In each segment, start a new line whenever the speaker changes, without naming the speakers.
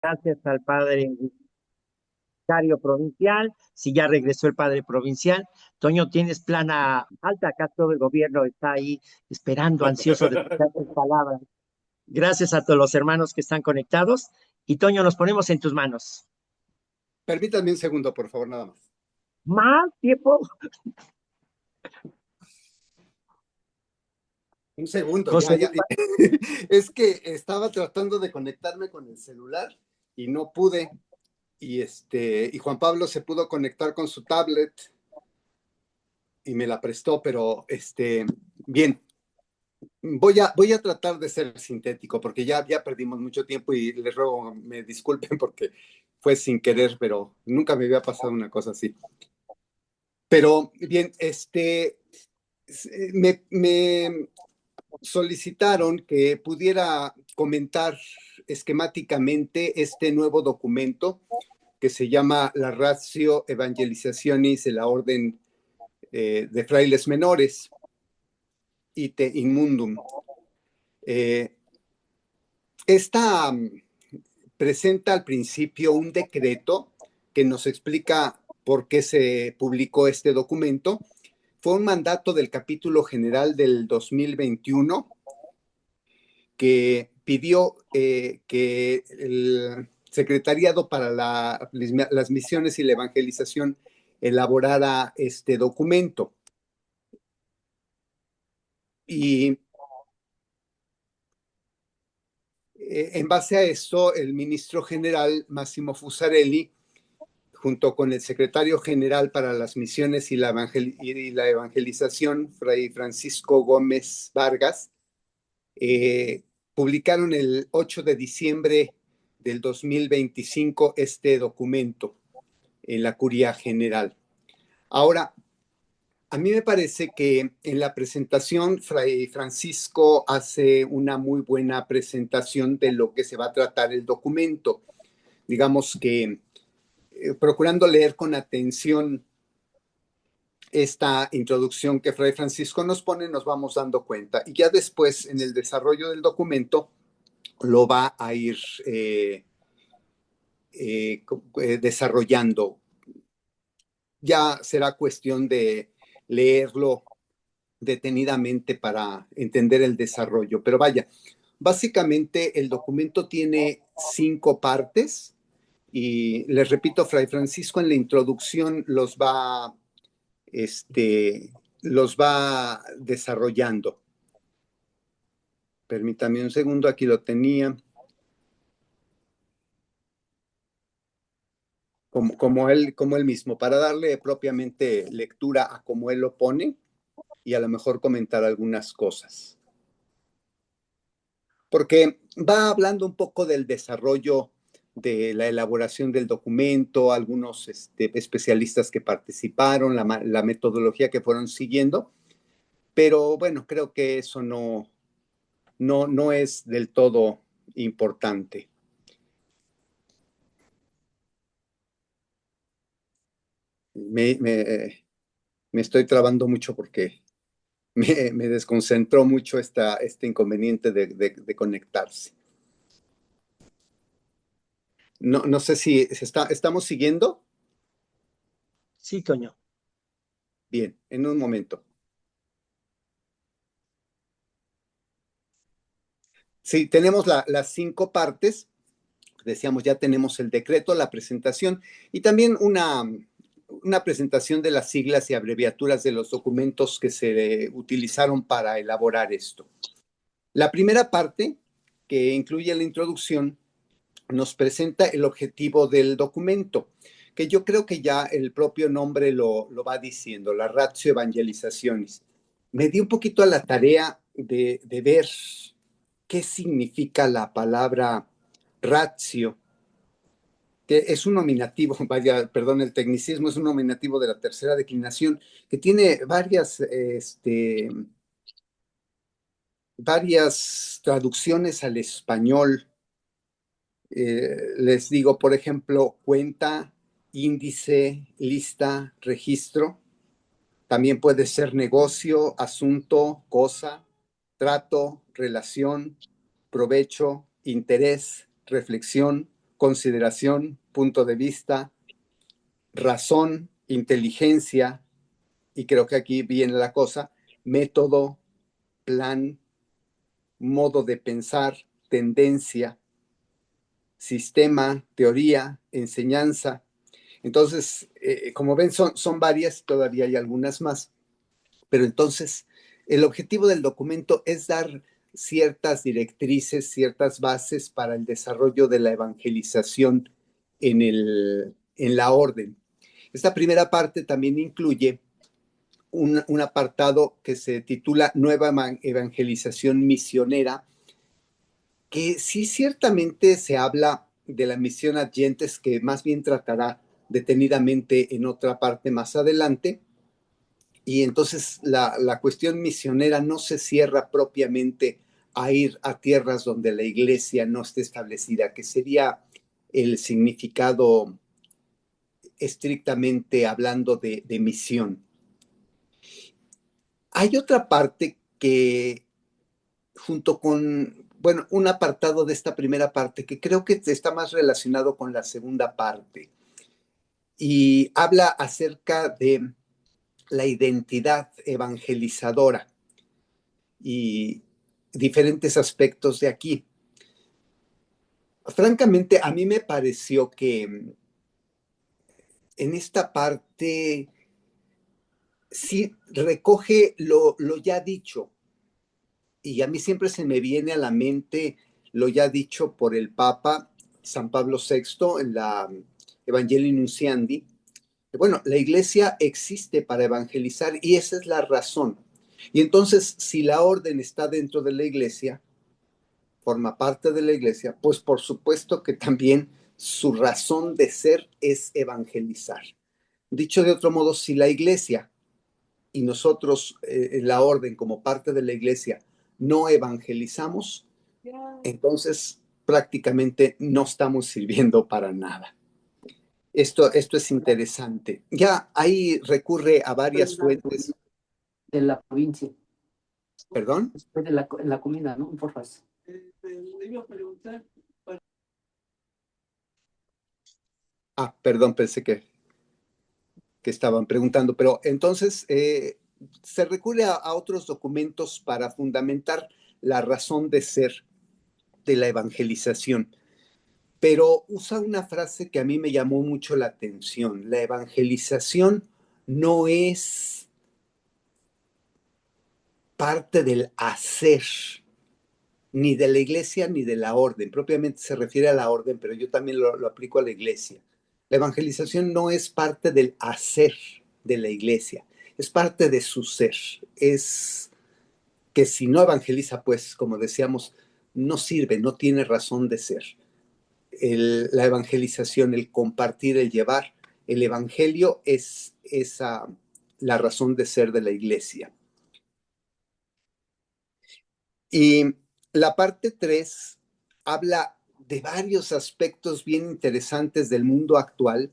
Gracias al padre vicario provincial. Si ya regresó el padre provincial, Toño, tienes plana alta. Acá todo el gobierno está ahí esperando, ansioso de escuchar tus palabras. Gracias a todos los hermanos que están conectados. Y Toño, nos ponemos en tus manos.
Permítanme un segundo, por favor, nada más.
Más tiempo,
Un segundo, ya,
José.
ya. Es que estaba tratando de conectarme con el celular y no pude. Y Juan Pablo se pudo conectar con su tablet y me la prestó, pero bien, voy a tratar de ser sintético porque ya perdimos mucho tiempo y les ruego me disculpen porque fue sin querer, pero nunca me había pasado una cosa así. Pero bien, me solicitaron que pudiera comentar esquemáticamente este nuevo documento que se llama la Ratio Evangelizationis de la Orden de Frailes Menores, Ite in Mundum. Esta presenta al principio un decreto que nos explica por qué se publicó este documento. Fue un mandato del capítulo general del 2021 que pidió que el Secretariado para las Misiones y la Evangelización elaborara este documento. Y en base a esto, el ministro general Massimo Fusarelli, junto con el secretario general para las misiones y la evangelización, Fray Francisco Gómez Vargas, eh, publicaron el 8 de diciembre del 2025 este documento en la Curia General. Ahora, a mí me parece que en la presentación Fray Francisco hace una muy buena presentación de lo que se va a tratar el documento. Digamos que procurando leer con atención esta introducción que Fray Francisco nos pone, nos vamos dando cuenta. Y ya después, en el desarrollo del documento, lo va a ir desarrollando. Ya será cuestión de leerlo detenidamente para entender el desarrollo. Pero vaya, básicamente el documento tiene 5 partes y les repito, Fray Francisco en la introducción los va desarrollando. Permítame un segundo, aquí lo tenía. Como él mismo, para darle propiamente lectura a cómo él lo pone y a lo mejor comentar algunas cosas. Porque va hablando un poco del desarrollo de la elaboración del documento, algunos especialistas que participaron, la metodología que fueron siguiendo, pero bueno, creo que eso no es del todo importante. Me estoy trabando mucho porque me desconcentró mucho este inconveniente de conectarse. No sé si estamos siguiendo.
Sí, Toño.
Bien, en un momento. Sí, tenemos las 5 partes. Decíamos, ya tenemos el decreto, la presentación y también una presentación de las siglas y abreviaturas de los documentos que se utilizaron para elaborar esto. La primera parte, que incluye la introducción, nos presenta el objetivo del documento, que yo creo que ya el propio nombre lo va diciendo, la Ratio Evangelizationis. Me di un poquito a la tarea de ver qué significa la palabra ratio, que es un nominativo, vaya, perdón, el tecnicismo es un nominativo de la tercera declinación, que tiene varias traducciones al español. Les digo, por ejemplo, cuenta, índice, lista, registro. También puede ser negocio, asunto, cosa, trato, relación, provecho, interés, reflexión, consideración, punto de vista, razón, inteligencia, y creo que aquí viene la cosa, método, plan, modo de pensar, tendencia, sistema, teoría, enseñanza. Entonces, como ven, son varias, todavía hay algunas más, pero entonces el objetivo del documento es dar ciertas directrices, ciertas bases para el desarrollo de la evangelización en la orden. Esta primera parte también incluye un apartado que se titula Nueva Evangelización Misionera, que sí ciertamente se habla de la misión Adyentes, que más bien tratará detenidamente en otra parte más adelante. Y entonces la cuestión misionera no se cierra propiamente a ir a tierras donde la iglesia no esté establecida, que sería el significado estrictamente hablando de misión. Hay otra parte que junto con, bueno, un apartado de esta primera parte que creo que está más relacionado con la segunda parte y habla acerca de la identidad evangelizadora y diferentes aspectos de aquí. Francamente, a mí me pareció que en esta parte sí recoge lo ya dicho, y a mí siempre se me viene a la mente lo ya dicho por el Papa San Pablo VI en la Evangelii Nunciandi. Bueno, la iglesia existe para evangelizar y esa es la razón. Y entonces, si la orden está dentro de la iglesia, forma parte de la iglesia, pues por supuesto que también su razón de ser es evangelizar. Dicho de otro modo, si la iglesia y nosotros, la orden como parte de la iglesia, no evangelizamos, entonces prácticamente no estamos sirviendo para nada. Esto es interesante. Ya ahí recurre a varias fuentes.
De la provincia,
¿Perdón?
después de la comida, ¿no? Porfas. Iba a preguntar.
Perdón, pensé que estaban preguntando, pero entonces se recurre a otros documentos para fundamentar la razón de ser de la evangelización, pero usa una frase que a mí me llamó mucho la atención. La evangelización no es parte del hacer, ni de la iglesia ni de la orden. Propiamente se refiere a la orden, pero yo también lo aplico a la iglesia. La evangelización no es parte del hacer de la iglesia, es parte de su ser. Es que si no evangeliza, pues, como decíamos, no sirve, no tiene razón de ser. La evangelización, el compartir, el llevar, el evangelio es esa la razón de ser de la iglesia. Y la parte 3 habla de varios aspectos bien interesantes del mundo actual,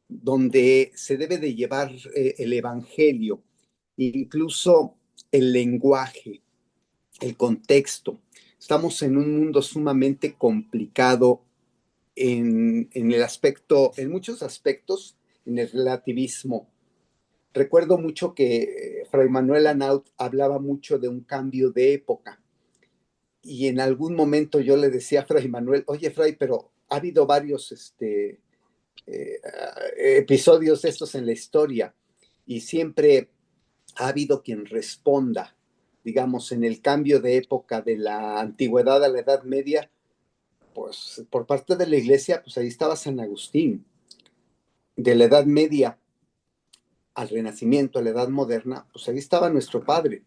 donde se debe de llevar el evangelio, incluso el lenguaje, el contexto. Estamos en un mundo sumamente complicado en el aspecto, en muchos aspectos, en el relativismo. Recuerdo mucho que Fray Manuel Anaut hablaba mucho de un cambio de época. Y en algún momento yo le decía a Fray Manuel, oye Fray, pero ha habido varios episodios de estos en la historia y siempre ha habido quien responda, digamos, en el cambio de época de la antigüedad a la Edad Media, pues por parte de la iglesia, pues ahí estaba San Agustín. De la Edad Media al Renacimiento, a la Edad Moderna, pues ahí estaba nuestro padre.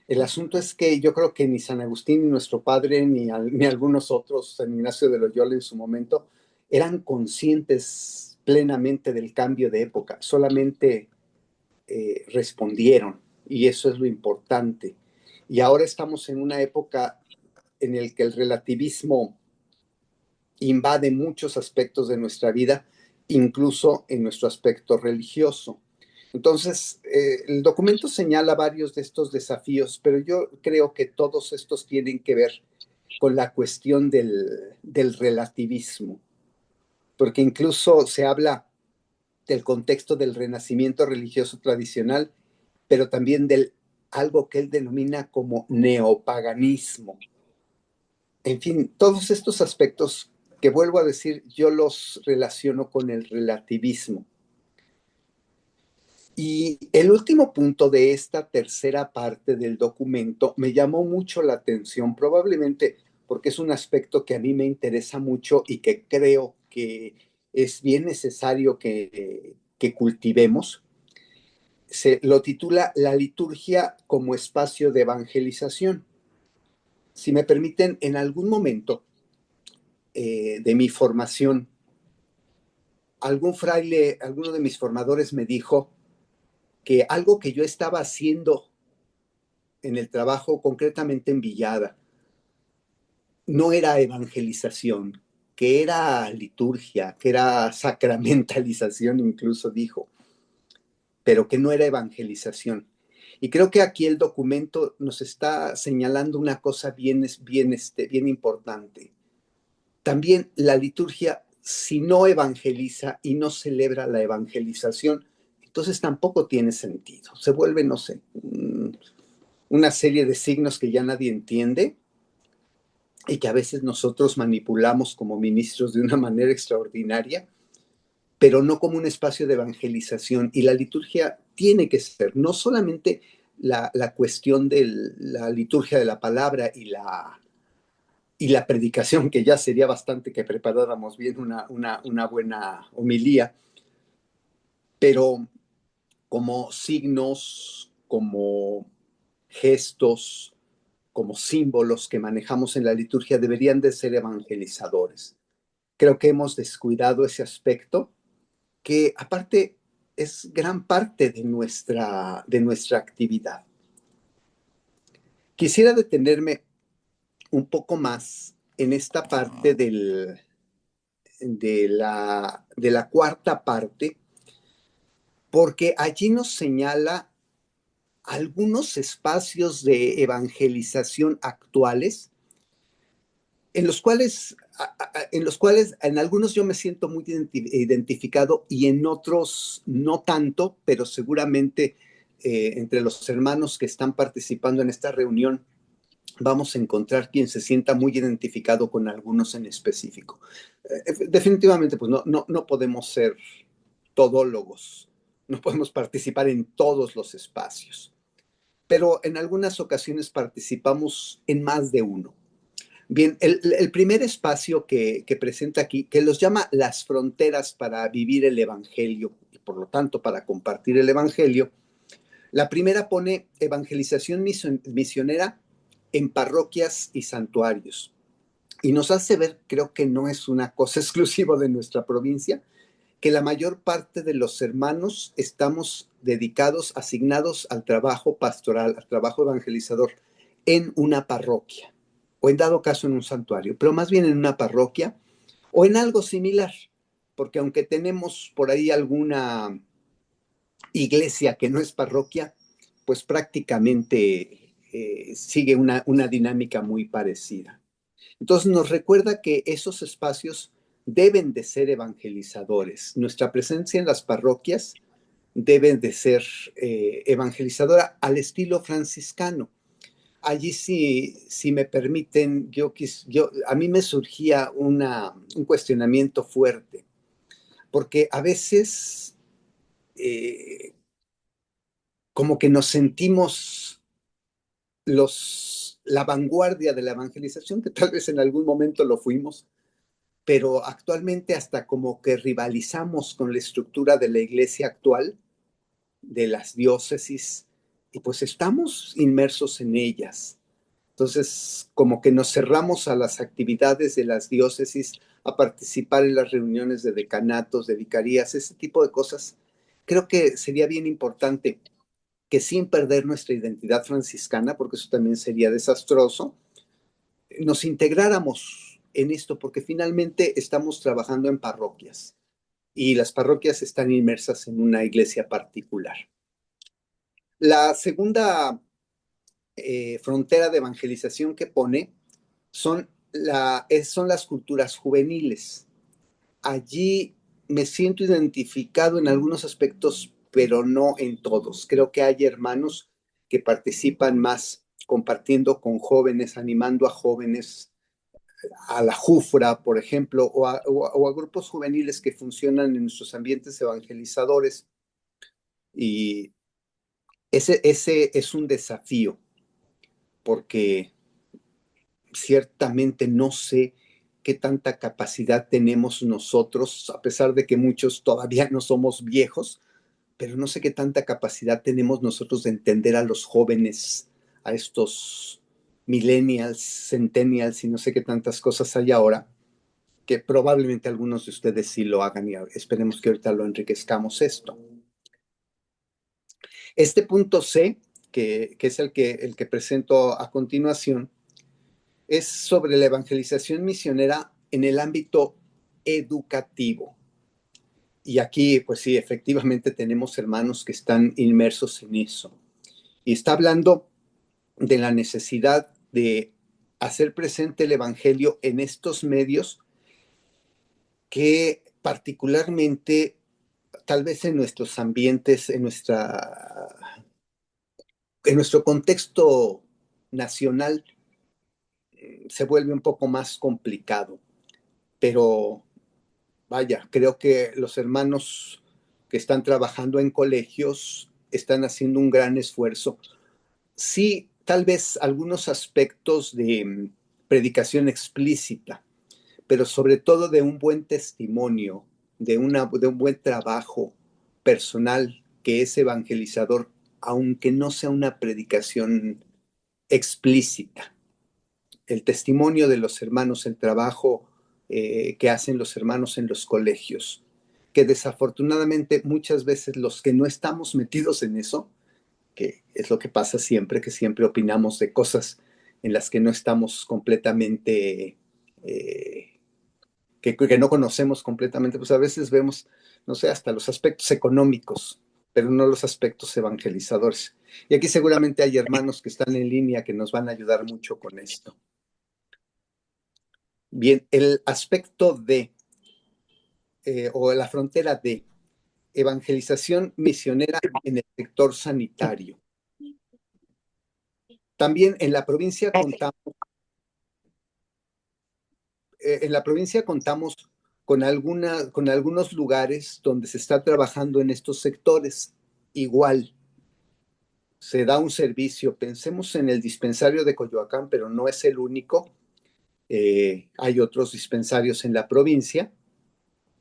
El asunto es que yo creo que ni San Agustín, ni nuestro padre, ni algunos otros, San Ignacio de Loyola en su momento, eran conscientes plenamente del cambio de época, solamente respondieron, y eso es lo importante. Y ahora estamos en una época en la que el relativismo invade muchos aspectos de nuestra vida, incluso en nuestro aspecto religioso. Entonces, el documento señala varios de estos desafíos, pero yo creo que todos estos tienen que ver con la cuestión del relativismo. porque incluso se habla del contexto del renacimiento religioso tradicional, pero también del algo que él denomina como neopaganismo. En fin, todos estos aspectos que vuelvo a decir, yo los relaciono con el relativismo. Y el último punto de esta tercera parte del documento me llamó mucho la atención, probablemente porque es un aspecto que a mí me interesa mucho y que creo que es bien necesario que cultivemos. Se lo titula La liturgia como espacio de evangelización. Si me permiten, en algún momento de mi formación, algún fraile, alguno de mis formadores me dijo que algo que yo estaba haciendo en el trabajo, concretamente en Villada, no era evangelización, que era liturgia, que era sacramentalización, incluso dijo, pero que no era evangelización. Y creo que aquí el documento nos está señalando una cosa bien importante. También la liturgia, si no evangeliza y no celebra la evangelización, entonces tampoco tiene sentido. Se vuelve, no sé, una serie de signos que ya nadie entiende y que a veces nosotros manipulamos como ministros de una manera extraordinaria, pero no como un espacio de evangelización. Y la liturgia tiene que ser no solamente la cuestión de la liturgia de la palabra y la predicación, que ya sería bastante que preparáramos bien una buena homilía, pero como signos, como gestos, como símbolos que manejamos en la liturgia deberían de ser evangelizadores. Creo que hemos descuidado ese aspecto, que aparte es gran parte de nuestra actividad. Quisiera detenerme un poco más en esta parte de la cuarta parte, porque allí nos señala algunos espacios de evangelización actuales en los cuales en algunos yo me siento muy identificado y en otros no tanto, pero seguramente entre los hermanos que están participando en esta reunión vamos a encontrar quien se sienta muy identificado con algunos en específico. Definitivamente, pues no podemos ser todólogos, no podemos participar en todos los espacios, pero en algunas ocasiones participamos en más de uno. Bien, el primer espacio que presenta aquí, que los llama las fronteras para vivir el Evangelio y por lo tanto para compartir el Evangelio, la primera pone evangelización misionera en parroquias y santuarios. Y nos hace ver, creo que no es una cosa exclusiva de nuestra provincia, que la mayor parte de los hermanos estamos dedicados, asignados al trabajo pastoral, al trabajo evangelizador en una parroquia o en dado caso en un santuario, pero más bien en una parroquia o en algo similar, porque aunque tenemos por ahí alguna iglesia que no es parroquia, pues prácticamente sigue una dinámica muy parecida. Entonces nos recuerda que esos espacios deben de ser evangelizadores. Nuestra presencia en las parroquias debe de ser evangelizadora al estilo franciscano. Allí si me permiten, a mí me surgía un cuestionamiento fuerte, porque a veces como que nos sentimos la vanguardia de la evangelización, que tal vez en algún momento lo fuimos, pero actualmente hasta como que rivalizamos con la estructura de la iglesia actual, de las diócesis, y pues estamos inmersos en ellas. Entonces, como que nos cerramos a las actividades de las diócesis, a participar en las reuniones de decanatos, de vicarías, ese tipo de cosas. Creo que sería bien importante que sin perder nuestra identidad franciscana, porque eso también sería desastroso, nos integráramos en esto, porque finalmente estamos trabajando en parroquias y las parroquias están inmersas en una iglesia particular. La segunda frontera de evangelización que pone son las culturas juveniles. allí me siento identificado en algunos aspectos, pero no en todos. Creo que hay hermanos que participan más compartiendo con jóvenes, animando a jóvenes a la Jufra, por ejemplo, o a grupos juveniles que funcionan en nuestros ambientes evangelizadores. Y ese es un desafío, porque ciertamente no sé qué tanta capacidad tenemos nosotros, a pesar de que muchos todavía no somos viejos, pero no sé qué tanta capacidad tenemos nosotros de entender a los jóvenes, a estos millennials, centennials y no sé qué tantas cosas hay ahora, que probablemente algunos de ustedes sí lo hagan y esperemos que ahorita lo enriquezcamos esto. Este punto C, que es el que presento a continuación, es sobre la evangelización misionera en el ámbito educativo. Y aquí, pues sí, efectivamente tenemos hermanos que están inmersos en eso. Y está hablando de la necesidad de hacer presente el Evangelio en estos medios que particularmente, tal vez en nuestros ambientes, en nuestro contexto nacional, se vuelve un poco más complicado. Pero vaya, creo que los hermanos que están trabajando en colegios están haciendo un gran esfuerzo. Sí, tal vez algunos aspectos de predicación explícita, pero sobre todo de un buen testimonio, de un buen trabajo personal que es evangelizador, aunque no sea una predicación explícita. El testimonio de los hermanos, el trabajo que hacen los hermanos en los colegios, que desafortunadamente muchas veces los que no estamos metidos en eso, que es lo que pasa siempre, que siempre opinamos de cosas en las que no estamos completamente, que no conocemos completamente, pues a veces vemos, no sé, hasta los aspectos económicos, pero no los aspectos evangelizadores. Y aquí seguramente hay hermanos que están en línea que nos van a ayudar mucho con esto. Bien, el aspecto de, o la frontera de evangelización misionera en el sector sanitario. También en la provincia contamos con algunos lugares donde se está trabajando en estos sectores. Igual, se da un servicio. Pensemos en el dispensario de Coyoacán, pero no es el único. Hay otros dispensarios en la provincia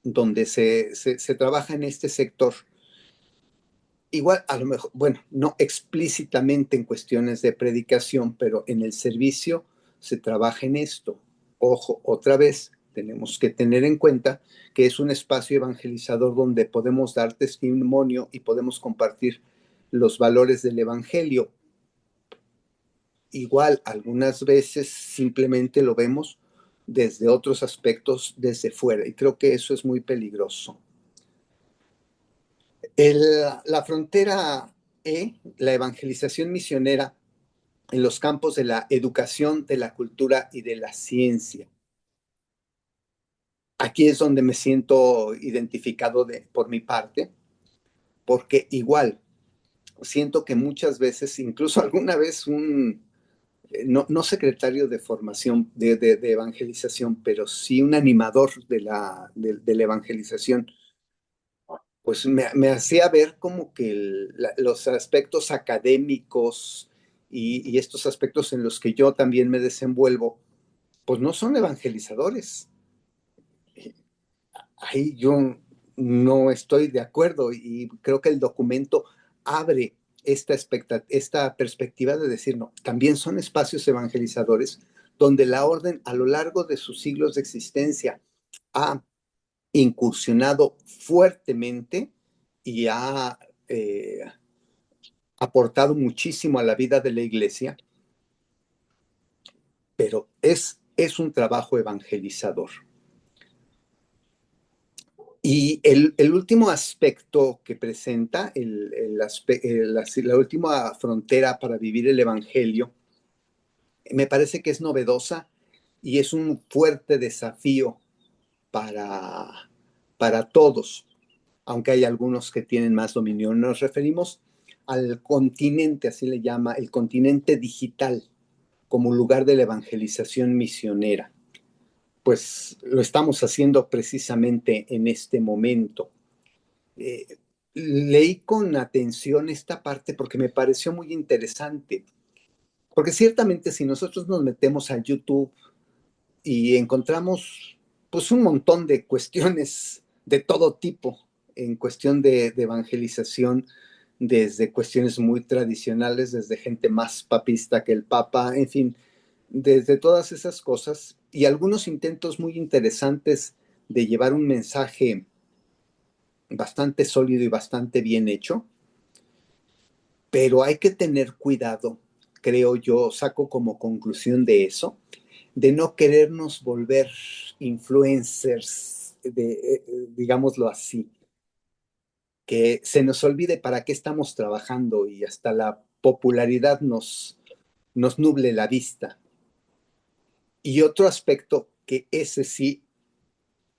donde se trabaja en este sector. Igual, a lo mejor, bueno, no explícitamente en cuestiones de predicación, pero en el servicio se trabaja en esto. Ojo, otra vez, tenemos que tener en cuenta que es un espacio evangelizador donde podemos dar testimonio y podemos compartir los valores del evangelio. Igual, algunas veces simplemente lo vemos desde otros aspectos, desde fuera, y creo que eso es muy peligroso. La frontera E, la evangelización misionera en los campos de la educación, de la cultura y de la ciencia. Aquí es donde me siento identificado por mi parte, porque igual siento que muchas veces, incluso alguna vez no secretario de formación, de evangelización, pero sí un animador de la evangelización, pues me hacía ver como que los aspectos académicos y estos aspectos en los que yo también me desenvuelvo, pues no son evangelizadores. Ahí yo no estoy de acuerdo y creo que el documento abre esta perspectiva de decir, no, también son espacios evangelizadores donde la orden a lo largo de sus siglos de existencia ha incursionado fuertemente y ha aportado muchísimo a la vida de la iglesia, pero es un trabajo evangelizador. Y el último aspecto que presenta, la última frontera para vivir el evangelio, me parece que es novedosa y es un fuerte desafío para para todos, aunque hay algunos que tienen más dominio. Nos referimos al continente, así le llama, el continente digital, como lugar de la evangelización misionera. Pues lo estamos haciendo precisamente en este momento. Leí con atención esta parte porque me pareció muy interesante, porque ciertamente si nosotros nos metemos a YouTube y encontramos pues un montón de cuestiones de todo tipo en cuestión de evangelización, desde cuestiones muy tradicionales, desde gente más papista que el Papa, en fin, desde todas esas cosas y algunos intentos muy interesantes de llevar un mensaje bastante sólido y bastante bien hecho, pero hay que tener cuidado, creo yo, saco como conclusión de eso, de no querernos volver influencers, digámoslo así, que se nos olvide para qué estamos trabajando y hasta la popularidad nos nuble la vista. Y otro aspecto que ese sí,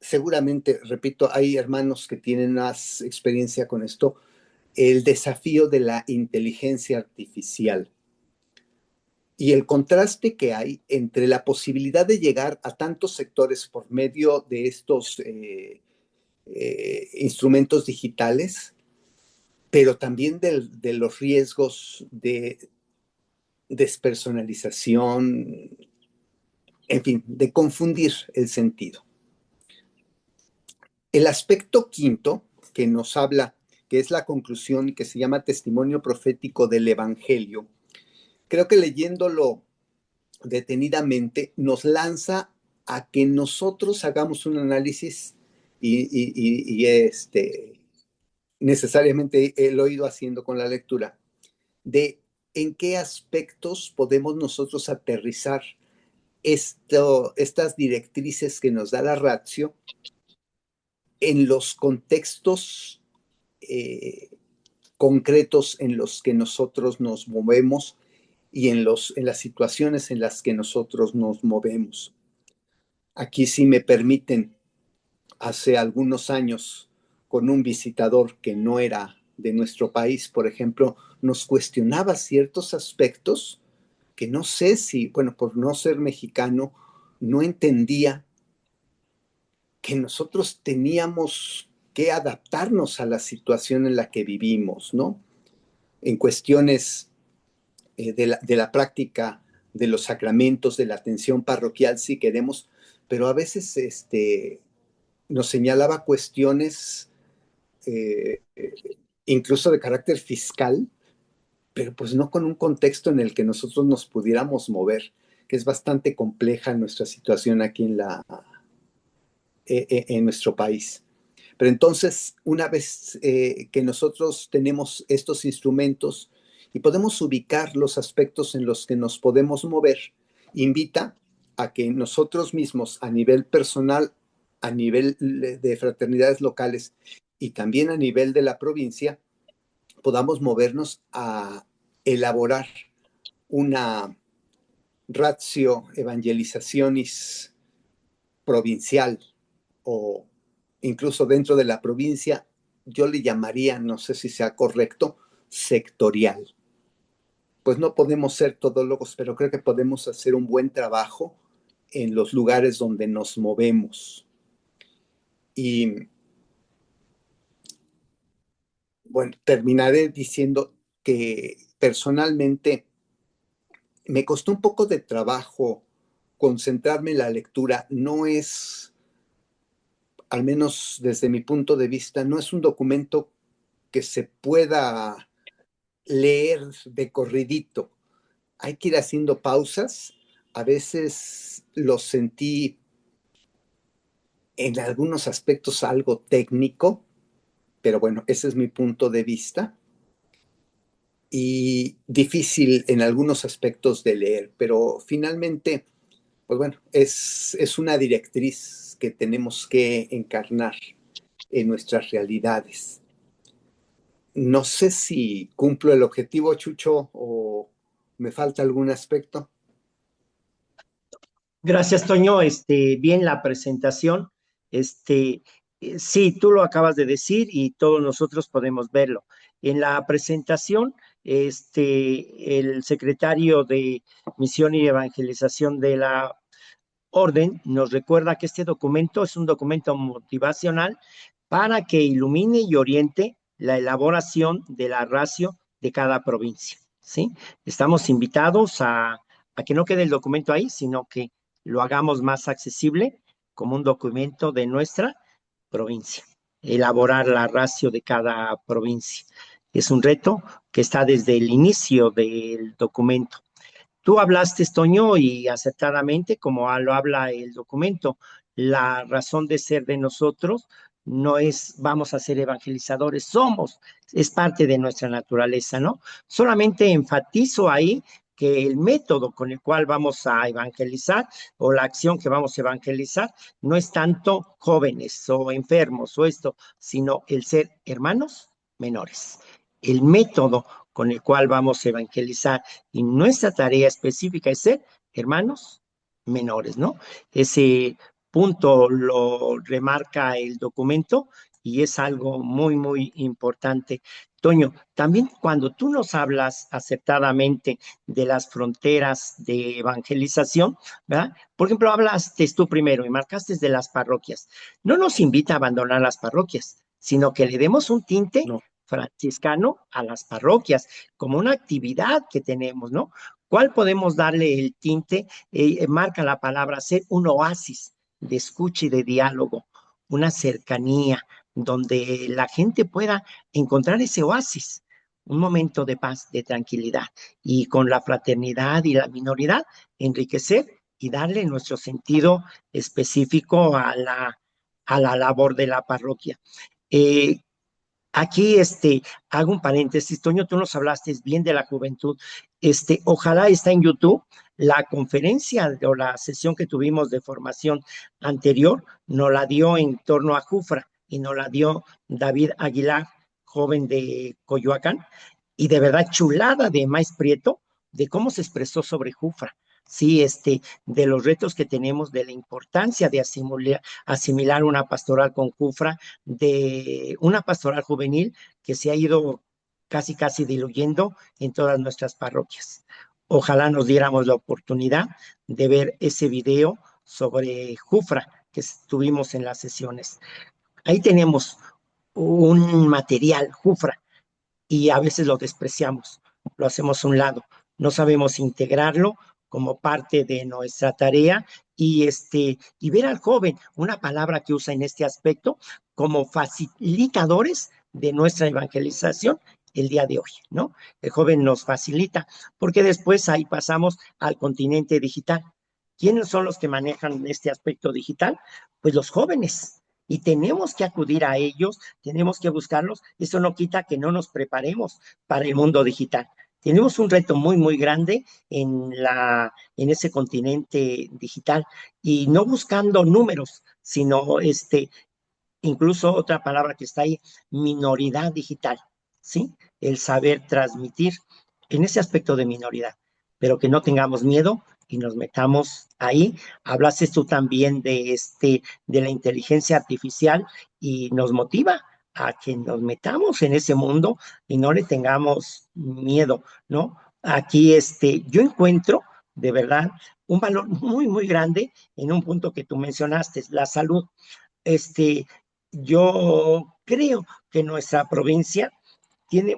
seguramente, repito, hay hermanos que tienen más experiencia con esto, el desafío de la inteligencia artificial y el contraste que hay entre la posibilidad de llegar a tantos sectores por medio de estos instrumentos digitales, pero también de los riesgos de despersonalización, en fin, de confundir el sentido. El aspecto quinto que nos habla, que es la conclusión, que se llama testimonio profético del Evangelio, creo que leyéndolo detenidamente nos lanza a que nosotros hagamos un análisis y necesariamente lo he ido haciendo con la lectura, de en qué aspectos podemos nosotros aterrizar estas directrices que nos da la ratio en los contextos eh, concretos en los que nosotros nos movemos y en las situaciones en las que nosotros nos movemos. Aquí, si me permiten, hace algunos años, con un visitador que no era de nuestro país, por ejemplo, nos cuestionaba ciertos aspectos que no sé si, bueno, por no ser mexicano, no entendía que nosotros teníamos que adaptarnos a la situación en la que vivimos, ¿no? En cuestiones de la práctica de los sacramentos, de la atención parroquial, si queremos, pero a veces nos señalaba cuestiones incluso de carácter fiscal, pero pues no con un contexto en el que nosotros nos pudiéramos mover, que es bastante compleja nuestra situación aquí en nuestro país. Pero entonces, una vez que nosotros tenemos estos instrumentos y podemos ubicar los aspectos en los que nos podemos mover, invita a que nosotros mismos a nivel personal, a nivel de fraternidades locales y también a nivel de la provincia, podamos movernos a elaborar una ratio evangelizacionis provincial o incluso dentro de la provincia, yo le llamaría, no sé si sea correcto, sectorial. Pues no podemos ser todólogos, pero creo que podemos hacer un buen trabajo en los lugares donde nos movemos. Y bueno, terminaré diciendo que personalmente me costó un poco de trabajo concentrarme en la lectura. No es, al menos desde mi punto de vista, no es un documento que se pueda leer de corridito. Hay que ir haciendo pausas. A veces lo sentí en algunos aspectos algo técnico, pero bueno, ese es mi punto de vista. Y difícil en algunos aspectos de leer, pero finalmente, pues bueno, es una directriz que tenemos que encarnar en nuestras realidades. No sé si cumplo el objetivo, Chucho, o me falta algún aspecto.
Gracias, Toño. Bien la presentación. Este, Sí, tú lo acabas de decir y todos nosotros podemos verlo. En la presentación, el secretario de Misión y Evangelización de la Orden nos recuerda que este documento es un documento motivacional para que ilumine y oriente la elaboración de la ratio de cada provincia, ¿sí? Estamos invitados a que no quede el documento ahí, sino que lo hagamos más accesible como un documento de nuestra provincia, elaborar la ratio de cada provincia. Es un reto que está desde el inicio del documento. Tú hablaste, Toño, y acertadamente, como lo habla el documento, la razón de ser de nosotros no es vamos a ser evangelizadores, somos, es parte de nuestra naturaleza, ¿no? Solamente enfatizo ahí que el método con el cual vamos a evangelizar o la acción que vamos a evangelizar no es tanto jóvenes o enfermos o esto, sino el ser hermanos menores. El método con el cual vamos a evangelizar y nuestra tarea específica es ser hermanos menores, ¿no? Ese punto lo remarca el documento y es algo muy, muy importante. Toño, también cuando tú nos hablas acertadamente de las fronteras de evangelización, ¿verdad? Por ejemplo, hablaste tú primero y marcaste de las parroquias. No nos invita a abandonar las parroquias, sino que le demos un tinte
No.
franciscano a las parroquias, como una actividad que tenemos, ¿no? ¿Cuál podemos darle el tinte? Marca la palabra ser un oasis de escucha y de diálogo, una cercanía donde la gente pueda encontrar ese oasis, un momento de paz, de tranquilidad, y con la fraternidad y la minoridad, enriquecer y darle nuestro sentido específico a la labor de la parroquia. Eh, Aquí, hago un paréntesis. Toño, tú nos hablaste bien de la juventud. Ojalá está en YouTube la conferencia o la sesión que tuvimos de formación anterior, nos la dio en torno a Jufra y nos la dio David Aguilar, joven de Coyoacán, y de verdad chulada de Maíz Prieto, de cómo se expresó sobre Jufra. Sí, de los retos que tenemos, de la importancia de asimilar una pastoral con Jufra, de una pastoral juvenil que se ha ido casi, casi diluyendo en todas nuestras parroquias. Ojalá nos diéramos la oportunidad de ver ese video sobre Jufra que estuvimos en las sesiones. Ahí tenemos un material, Jufra, y a veces lo despreciamos, lo hacemos a un lado, no sabemos integrarlo como parte de nuestra tarea y ver al joven, una palabra que usa en este aspecto, como facilitadores de nuestra evangelización el día de hoy, ¿no? El joven nos facilita, porque después ahí pasamos al continente digital. ¿Quiénes son los que manejan este aspecto digital? Pues los jóvenes. Y tenemos que acudir a ellos, tenemos que buscarlos. Eso no quita que no nos preparemos para el mundo digital. Tenemos un reto muy, muy grande en ese continente digital y no buscando números, sino incluso otra palabra que está ahí, minoridad digital, ¿sí? El saber transmitir en ese aspecto de minoridad, pero que no tengamos miedo y nos metamos ahí. Hablaste tú también de la inteligencia artificial y nos motiva a que nos metamos en ese mundo y no le tengamos miedo, ¿no? Aquí, yo encuentro de verdad un valor muy, muy grande en un punto que tú mencionaste, la salud. Este, yo creo que nuestra provincia tiene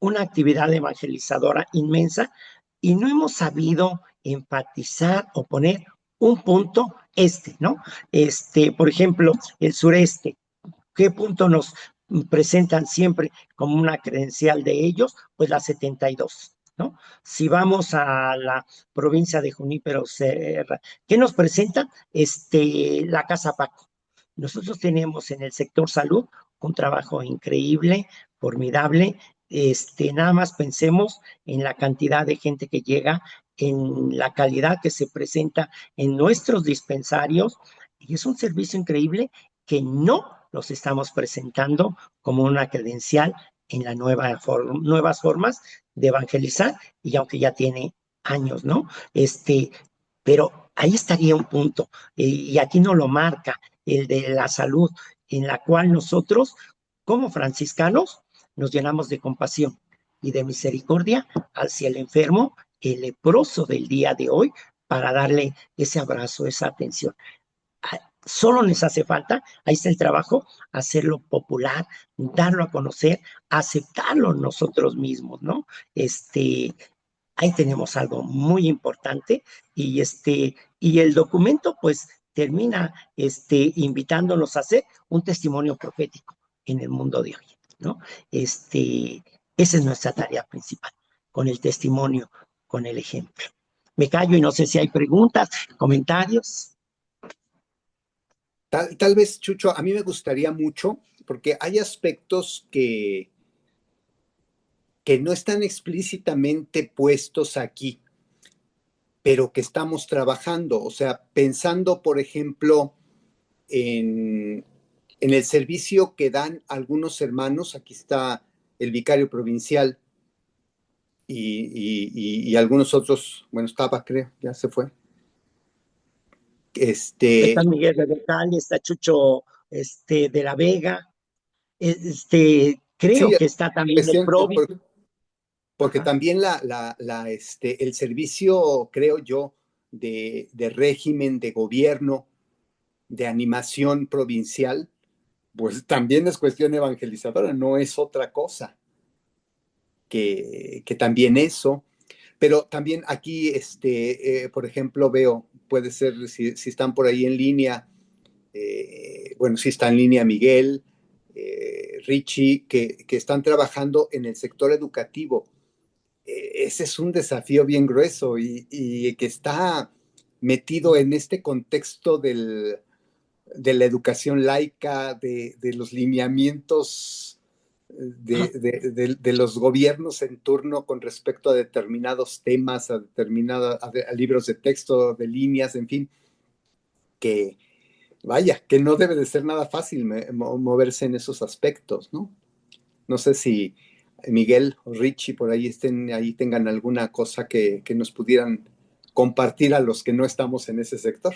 una actividad evangelizadora inmensa y no hemos sabido enfatizar o poner un punto ¿no? Por ejemplo, el sureste, ¿qué punto nos presentan siempre como una credencial de ellos? Pues la 72, ¿no? Si vamos a la provincia de Junípero Serra, ¿qué nos presentan? La Casa Paco. Nosotros tenemos en el sector salud un trabajo increíble, formidable. Nada más pensemos en la cantidad de gente que llega, en la calidad que se presenta en nuestros dispensarios, y es un servicio increíble que no los estamos presentando como una credencial en la nuevas formas de evangelizar, y aunque ya tiene años, ¿no? Pero ahí estaría un punto, y aquí no lo marca, el de la salud, en la cual nosotros, como franciscanos, nos llenamos de compasión y de misericordia hacia el enfermo, el leproso del día de hoy, para darle ese abrazo, esa atención. Solo les hace falta, ahí está el trabajo, hacerlo popular, darlo a conocer, aceptarlo nosotros mismos, ¿no? Ahí tenemos algo muy importante y el documento pues termina invitándonos a hacer un testimonio profético en el mundo de hoy, ¿no? Esa es nuestra tarea principal, con el testimonio, con el ejemplo. Me callo y no sé si hay preguntas, comentarios.
Tal vez, Chucho, a mí me gustaría mucho, porque hay aspectos que no están explícitamente puestos aquí, pero que estamos trabajando. O sea, pensando, por ejemplo, en el servicio que dan algunos hermanos, aquí está el vicario provincial y algunos otros, bueno, estaba, creo, ya se fue.
Está Miguel Rebecal, está Chucho de la Vega, creo
Sí,
que está también el
cuestión,
Provi.
porque
Ajá.
también el servicio, creo yo, de régimen, de gobierno, de animación provincial, pues también es cuestión evangelizadora, no es otra cosa que también eso. Pero también aquí, por ejemplo, veo, puede ser, si están por ahí en línea, bueno, si está en línea Miguel, Richie, que están trabajando en el sector educativo. Ese es un desafío bien grueso y que está metido en este contexto de la educación laica, de los lineamientos de los gobiernos en turno con respecto a determinados temas, a libros de texto, de líneas, en fin, que vaya, que no debe de ser nada fácil moverse en esos aspectos, ¿no? No sé si Miguel o Richie por ahí ahí tengan alguna cosa que nos pudieran compartir a los que no estamos en ese sector.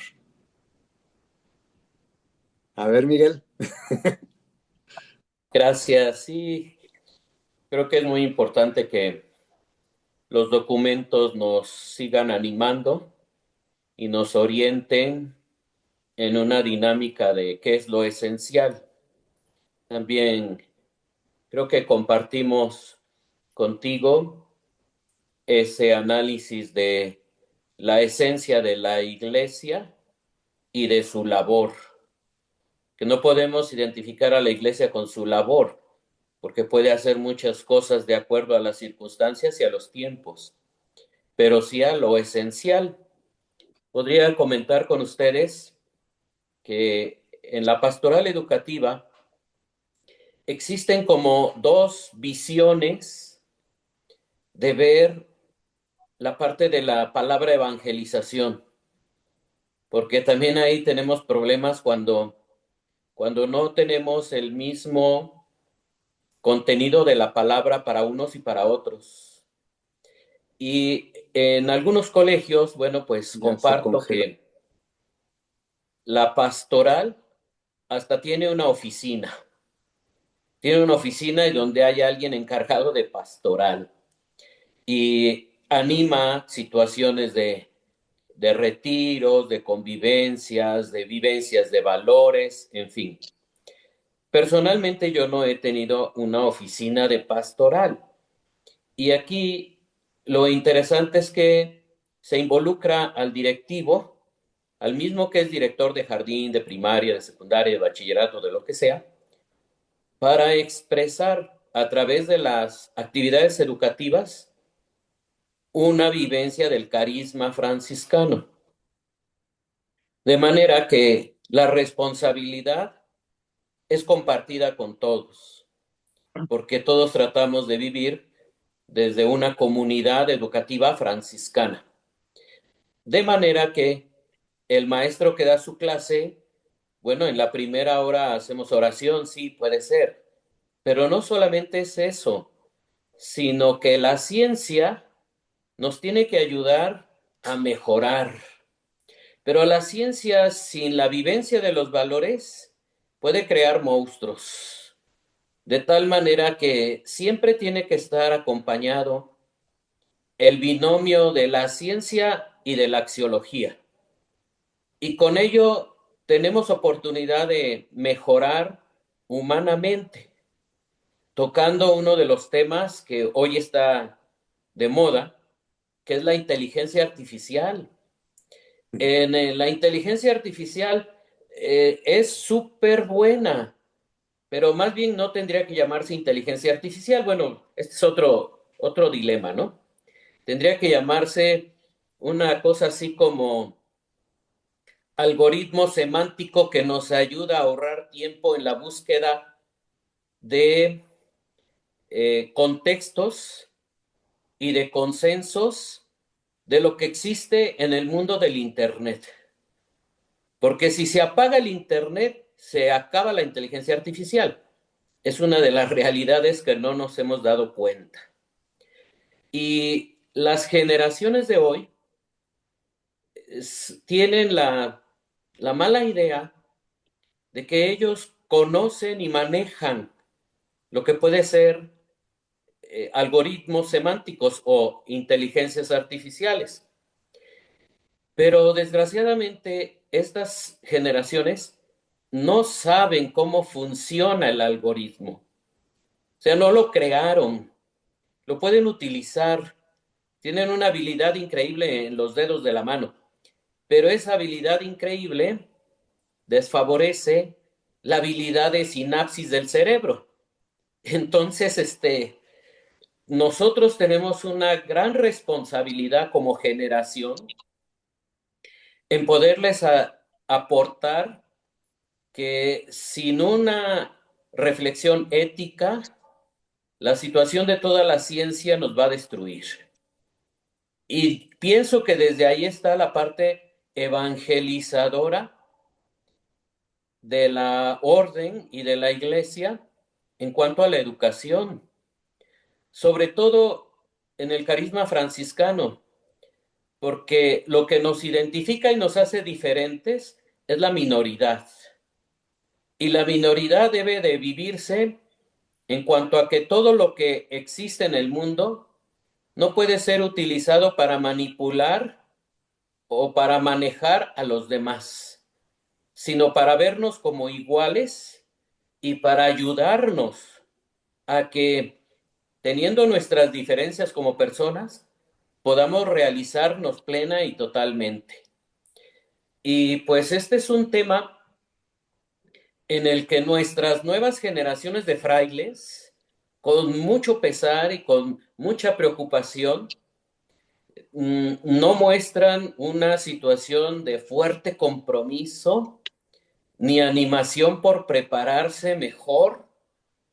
A ver, Miguel.
Gracias. Sí, creo que es muy importante que los documentos nos sigan animando y nos orienten en una dinámica de qué es lo esencial. También creo que compartimos contigo ese análisis de la esencia de la iglesia y de su labor, que no podemos identificar a la iglesia con su labor, porque puede hacer muchas cosas de acuerdo a las circunstancias y a los tiempos, pero sí a lo esencial. Podría comentar con ustedes que en la pastoral educativa existen como dos visiones de ver la parte de la palabra evangelización, porque también ahí tenemos problemas cuando no tenemos el mismo contenido de la palabra para unos y para otros. Y en algunos colegios, bueno, pues comparto que la pastoral hasta tiene una oficina. Tiene una oficina y donde hay alguien encargado de pastoral y anima situaciones de retiros, de convivencias, de vivencias de valores, en fin. Personalmente yo no he tenido una oficina de pastoral y aquí lo interesante es que se involucra al directivo, al mismo que es director de jardín, de primaria, de secundaria, de bachillerato, de lo que sea, para expresar a través de las actividades educativas una vivencia del carisma franciscano. De manera que la responsabilidad es compartida con todos, porque todos tratamos de vivir desde una comunidad educativa franciscana. De manera que el maestro que da su clase, bueno, en la primera hora hacemos oración, sí, puede ser, pero no solamente es eso, sino que la ciencia nos tiene que ayudar a mejorar. Pero la ciencia sin la vivencia de los valores puede crear monstruos, de tal manera que siempre tiene que estar acompañado el binomio de la ciencia y de la axiología. Y con ello tenemos oportunidad de mejorar humanamente, tocando uno de los temas que hoy está de moda, que es la inteligencia artificial. La inteligencia artificial es súper buena, pero más bien no tendría que llamarse inteligencia artificial. Bueno, este es otro dilema, ¿no? Tendría que llamarse una cosa así como algoritmo semántico que nos ayuda a ahorrar tiempo en la búsqueda de contextos y de consensos de lo que existe en el mundo del Internet. Porque si se apaga el Internet, se acaba la inteligencia artificial. Es una de las realidades que no nos hemos dado cuenta. Y las generaciones de hoy tienen la mala idea de que ellos conocen y manejan lo que puede ser algoritmos semánticos o inteligencias artificiales. Pero desgraciadamente estas generaciones no saben cómo funciona el algoritmo. O sea, no lo crearon, lo pueden utilizar, tienen una habilidad increíble en los dedos de la mano, pero esa habilidad increíble desfavorece la habilidad de sinapsis del cerebro. Entonces, nosotros tenemos una gran responsabilidad como generación en poderles aportar que sin una reflexión ética, la situación de toda la ciencia nos va a destruir. Y pienso que desde ahí está la parte evangelizadora de la orden y de la iglesia en cuanto a la educación, sobre todo en el carisma franciscano, porque lo que nos identifica y nos hace diferentes es la minoridad. Y la minoridad debe de vivirse en cuanto a que todo lo que existe en el mundo no puede ser utilizado para manipular o para manejar a los demás, sino para vernos como iguales y para ayudarnos a que, teniendo nuestras diferencias como personas, podamos realizarnos plena y totalmente. Y pues este es un tema en el que nuestras nuevas generaciones de frailes, con mucho pesar y con mucha preocupación, no muestran una situación de fuerte compromiso ni animación por prepararse mejor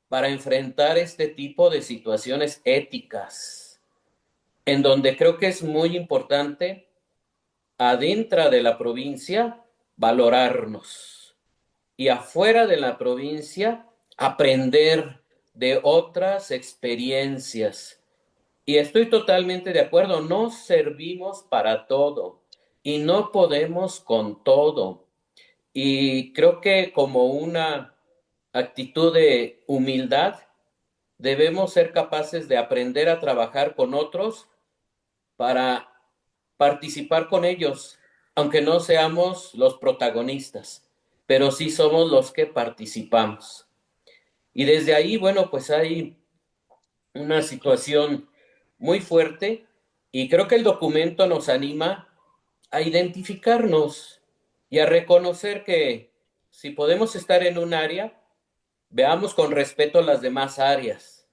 para enfrentar este tipo de situaciones éticas, en donde creo que es muy importante, adentro de la provincia, valorarnos y afuera de la provincia, aprender de otras experiencias. Y estoy totalmente de acuerdo, no servimos para todo y no podemos con todo. Y creo que como una actitud de humildad, debemos ser capaces de aprender a trabajar con otros para participar con ellos, aunque no seamos los protagonistas, pero sí somos los que participamos. Y desde ahí, bueno, pues hay una situación muy fuerte y creo que el documento nos anima a identificarnos y a reconocer que si podemos estar en un área, veamos con respeto las demás áreas,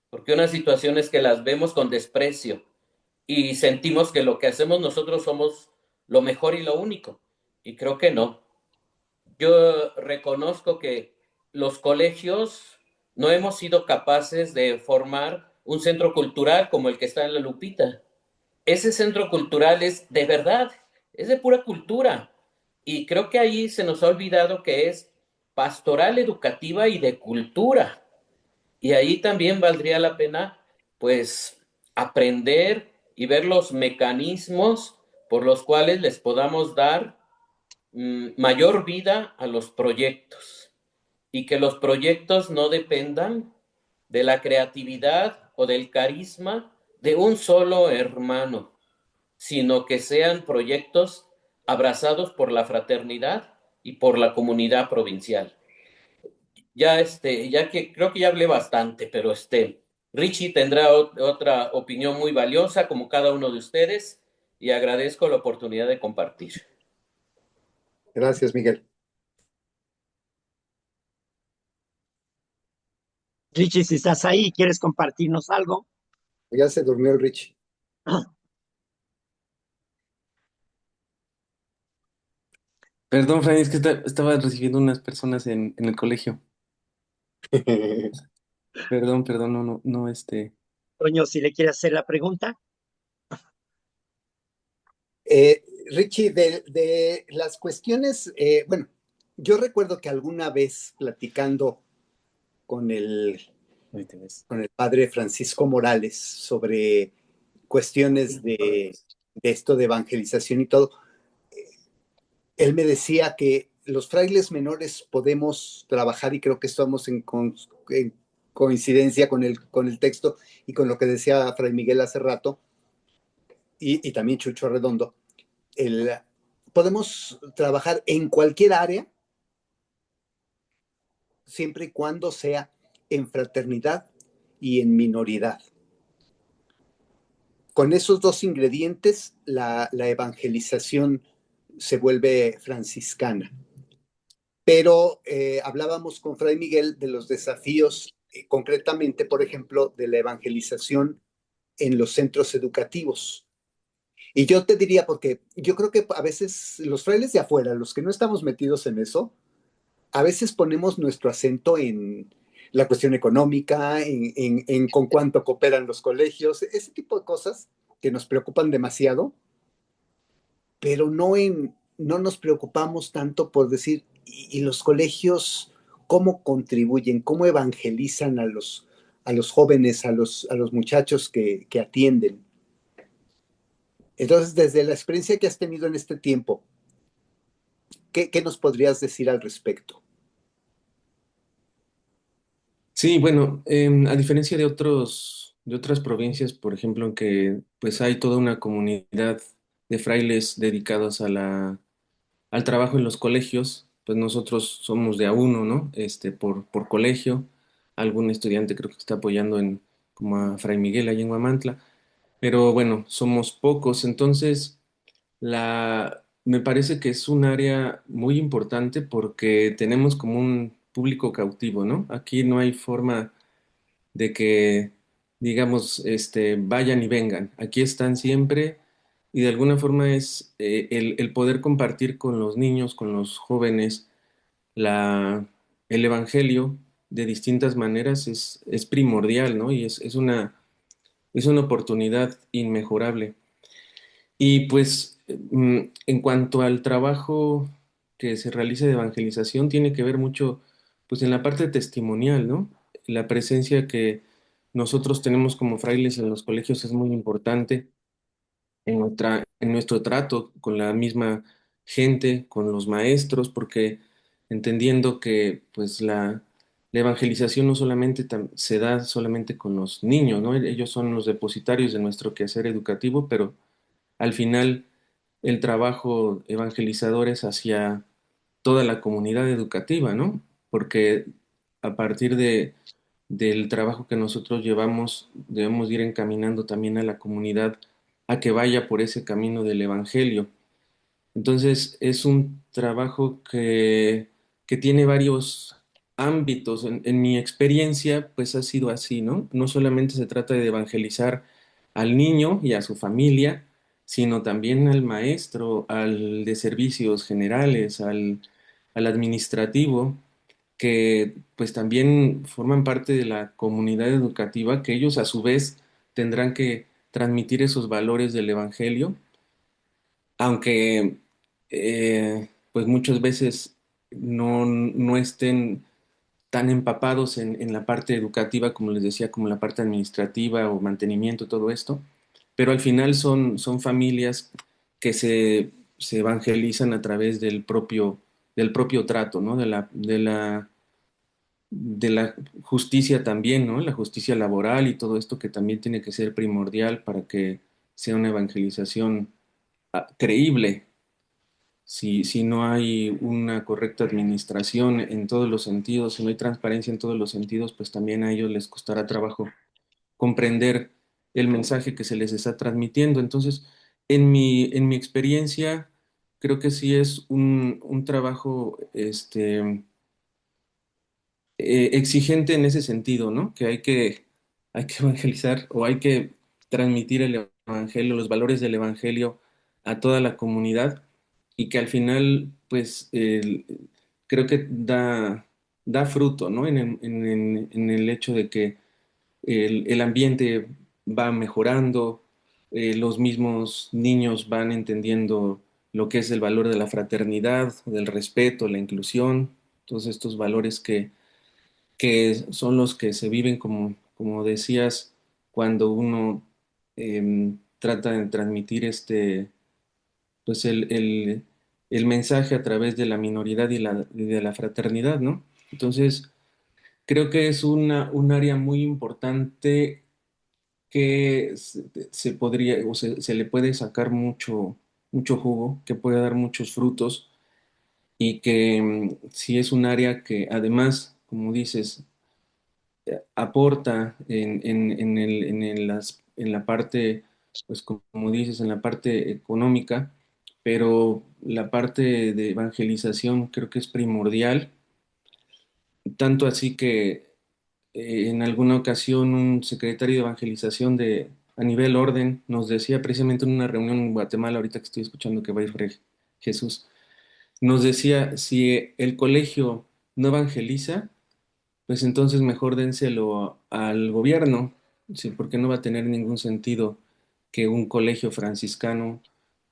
porque una situación es que las vemos con desprecio y sentimos que lo que hacemos nosotros somos lo mejor y lo único, y creo que no. Yo reconozco que los colegios no hemos sido capaces de formar un centro cultural como el que está en La Lupita. Ese centro cultural es de verdad, es de pura cultura. Y creo que ahí se nos ha olvidado que es pastoral educativa y de cultura. Y ahí también valdría la pena, pues, aprender y ver los mecanismos por los cuales les podamos dar mayor vida a los proyectos. y que los proyectos no dependan de la creatividad o del carisma de un solo hermano, sino que sean proyectos abrazados por la fraternidad y por la comunidad provincial. Ya ya que creo que ya hablé bastante, pero Richie tendrá otra opinión muy valiosa como cada uno de ustedes y agradezco la oportunidad de compartir.
Gracias, Miguel.
Richie, si estás ahí, ¿quieres compartirnos algo?
Ya se durmió el Rich.
Perdón, Fran, es que estaba recibiendo unas personas en el colegio. Perdón, no,
Toño, si le quieres hacer la pregunta.
Richie, de las cuestiones, bueno, yo recuerdo que alguna vez platicando con con el padre Francisco Morales sobre cuestiones de esto de evangelización y todo, él me decía que los frailes menores podemos trabajar, y creo que estamos en coincidencia con el texto y con lo que decía Fray Miguel hace rato, y también Chucho Redondo, el, podemos trabajar en cualquier área siempre y cuando sea en fraternidad y en minoridad. Con esos dos ingredientes, la evangelización se vuelve franciscana. Pero hablábamos con Fray Miguel de los desafíos, concretamente, por ejemplo, de la evangelización en los centros educativos. Y yo te diría, porque yo creo que a veces los frailes de afuera, los que no estamos metidos en eso, a veces ponemos nuestro acento en la cuestión económica, en con cuánto cooperan los colegios, ese tipo de cosas que nos preocupan demasiado, pero no nos preocupamos tanto por decir, y los colegios, ¿cómo contribuyen, cómo evangelizan a los jóvenes, a los muchachos que atienden? Entonces, desde la experiencia que has tenido en este tiempo, ¿qué nos podrías decir al respecto?
Sí, bueno, a diferencia de otras provincias, por ejemplo, en que pues hay toda una comunidad de frailes dedicados al trabajo en los colegios, pues nosotros somos de a uno, ¿no? Por colegio. Algún estudiante creo que está apoyando como a Fray Miguel allá en Huamantla, pero bueno, somos pocos, entonces me parece que es un área muy importante porque tenemos como un público cautivo, ¿no? Aquí no hay forma de que, digamos, vayan y vengan. Aquí están siempre y de alguna forma es el poder compartir con los niños, con los jóvenes, la, el evangelio de distintas maneras es primordial, ¿no? Y es una oportunidad inmejorable. Y pues en cuanto al trabajo que se realiza de evangelización, tiene que ver mucho pues en la parte testimonial, ¿no? La presencia que nosotros tenemos como frailes en los colegios es muy importante en nuestro trato con la misma gente, con los maestros, porque entendiendo que pues la evangelización no solamente se da solamente con los niños, ¿no? Ellos son los depositarios de nuestro quehacer educativo, pero al final el trabajo evangelizador es hacia toda la comunidad educativa, ¿no? Porque a partir del trabajo que nosotros llevamos, debemos ir encaminando también a la comunidad a que vaya por ese camino del evangelio. Entonces, es un trabajo que tiene varios ámbitos. En mi experiencia, pues ha sido así, ¿no? No solamente se trata de evangelizar al niño y a su familia, sino también al maestro, al de servicios generales, al administrativo, que pues también forman parte de la comunidad educativa, que ellos a su vez tendrán que transmitir esos valores del evangelio, aunque pues muchas veces no estén tan empapados en la parte educativa, como les decía, como la parte administrativa o mantenimiento, todo esto, pero al final son familias que se evangelizan a través del propio trato, ¿no? de la justicia también, ¿no? La justicia laboral y todo esto que también tiene que ser primordial para que sea una evangelización creíble. Si no hay una correcta administración en todos los sentidos, si no hay transparencia en todos los sentidos, pues también a ellos les costará trabajo comprender el mensaje que se les está transmitiendo. Entonces, en mi experiencia, creo que sí es un trabajo exigente en ese sentido, ¿no? Que hay que evangelizar o hay que transmitir el evangelio, los valores del evangelio a toda la comunidad y que al final, pues, creo que da fruto, ¿no? En el hecho de que el ambiente va mejorando, los mismos niños van entendiendo lo que es el valor de la fraternidad, del respeto, la inclusión, todos estos valores que son los que se viven, como decías, cuando uno trata de transmitir pues el mensaje a través de la minoridad y de la fraternidad, ¿no? Entonces, creo que es un área muy importante que se podría o se le puede sacar mucho jugo, que puede dar muchos frutos y que sí es un área que además, como dices, aporta en la parte, pues como dices, en la parte económica, pero la parte de evangelización creo que es primordial, tanto así que en alguna ocasión un secretario de evangelización a nivel orden nos decía precisamente en una reunión en Guatemala, ahorita que estoy escuchando que va a ir Fray Jesús, nos decía, si el colegio no evangeliza, pues entonces mejor dénselo al gobierno, sí, porque no va a tener ningún sentido que un colegio franciscano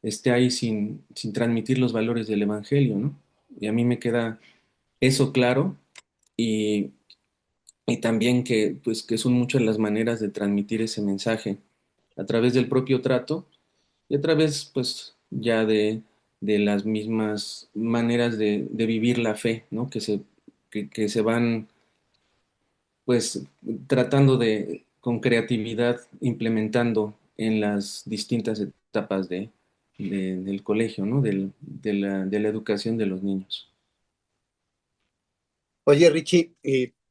esté ahí sin transmitir los valores del evangelio, ¿no? Y a mí me queda eso claro y, y también pues, que son muchas las maneras de transmitir ese mensaje a través del propio trato y a través, pues, ya de las mismas maneras de vivir la fe, ¿no? Que se van pues tratando con creatividad, implementando en las distintas etapas del colegio, ¿no? De la educación de los niños.
Oye, Richie,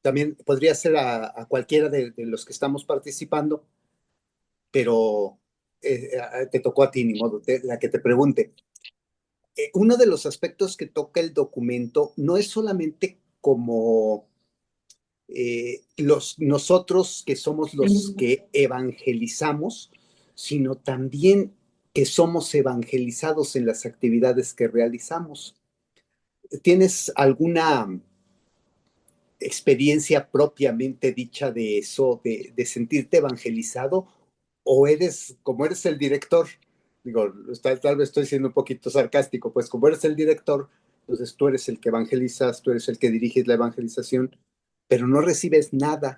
también podría ser a cualquiera de los que estamos participando, pero te tocó a ti, ni modo, la que te pregunte. Uno de los aspectos que toca el documento no es solamente como nosotros que somos los que evangelizamos, sino también que somos evangelizados en las actividades que realizamos. ¿Tienes alguna experiencia propiamente dicha de eso, de sentirte evangelizado? ¿O eres, como eres el director, digo, tal vez estoy siendo un poquito sarcástico, pues como eres el director, entonces tú eres el que evangelizas, tú eres el que diriges la evangelización, pero no recibes nada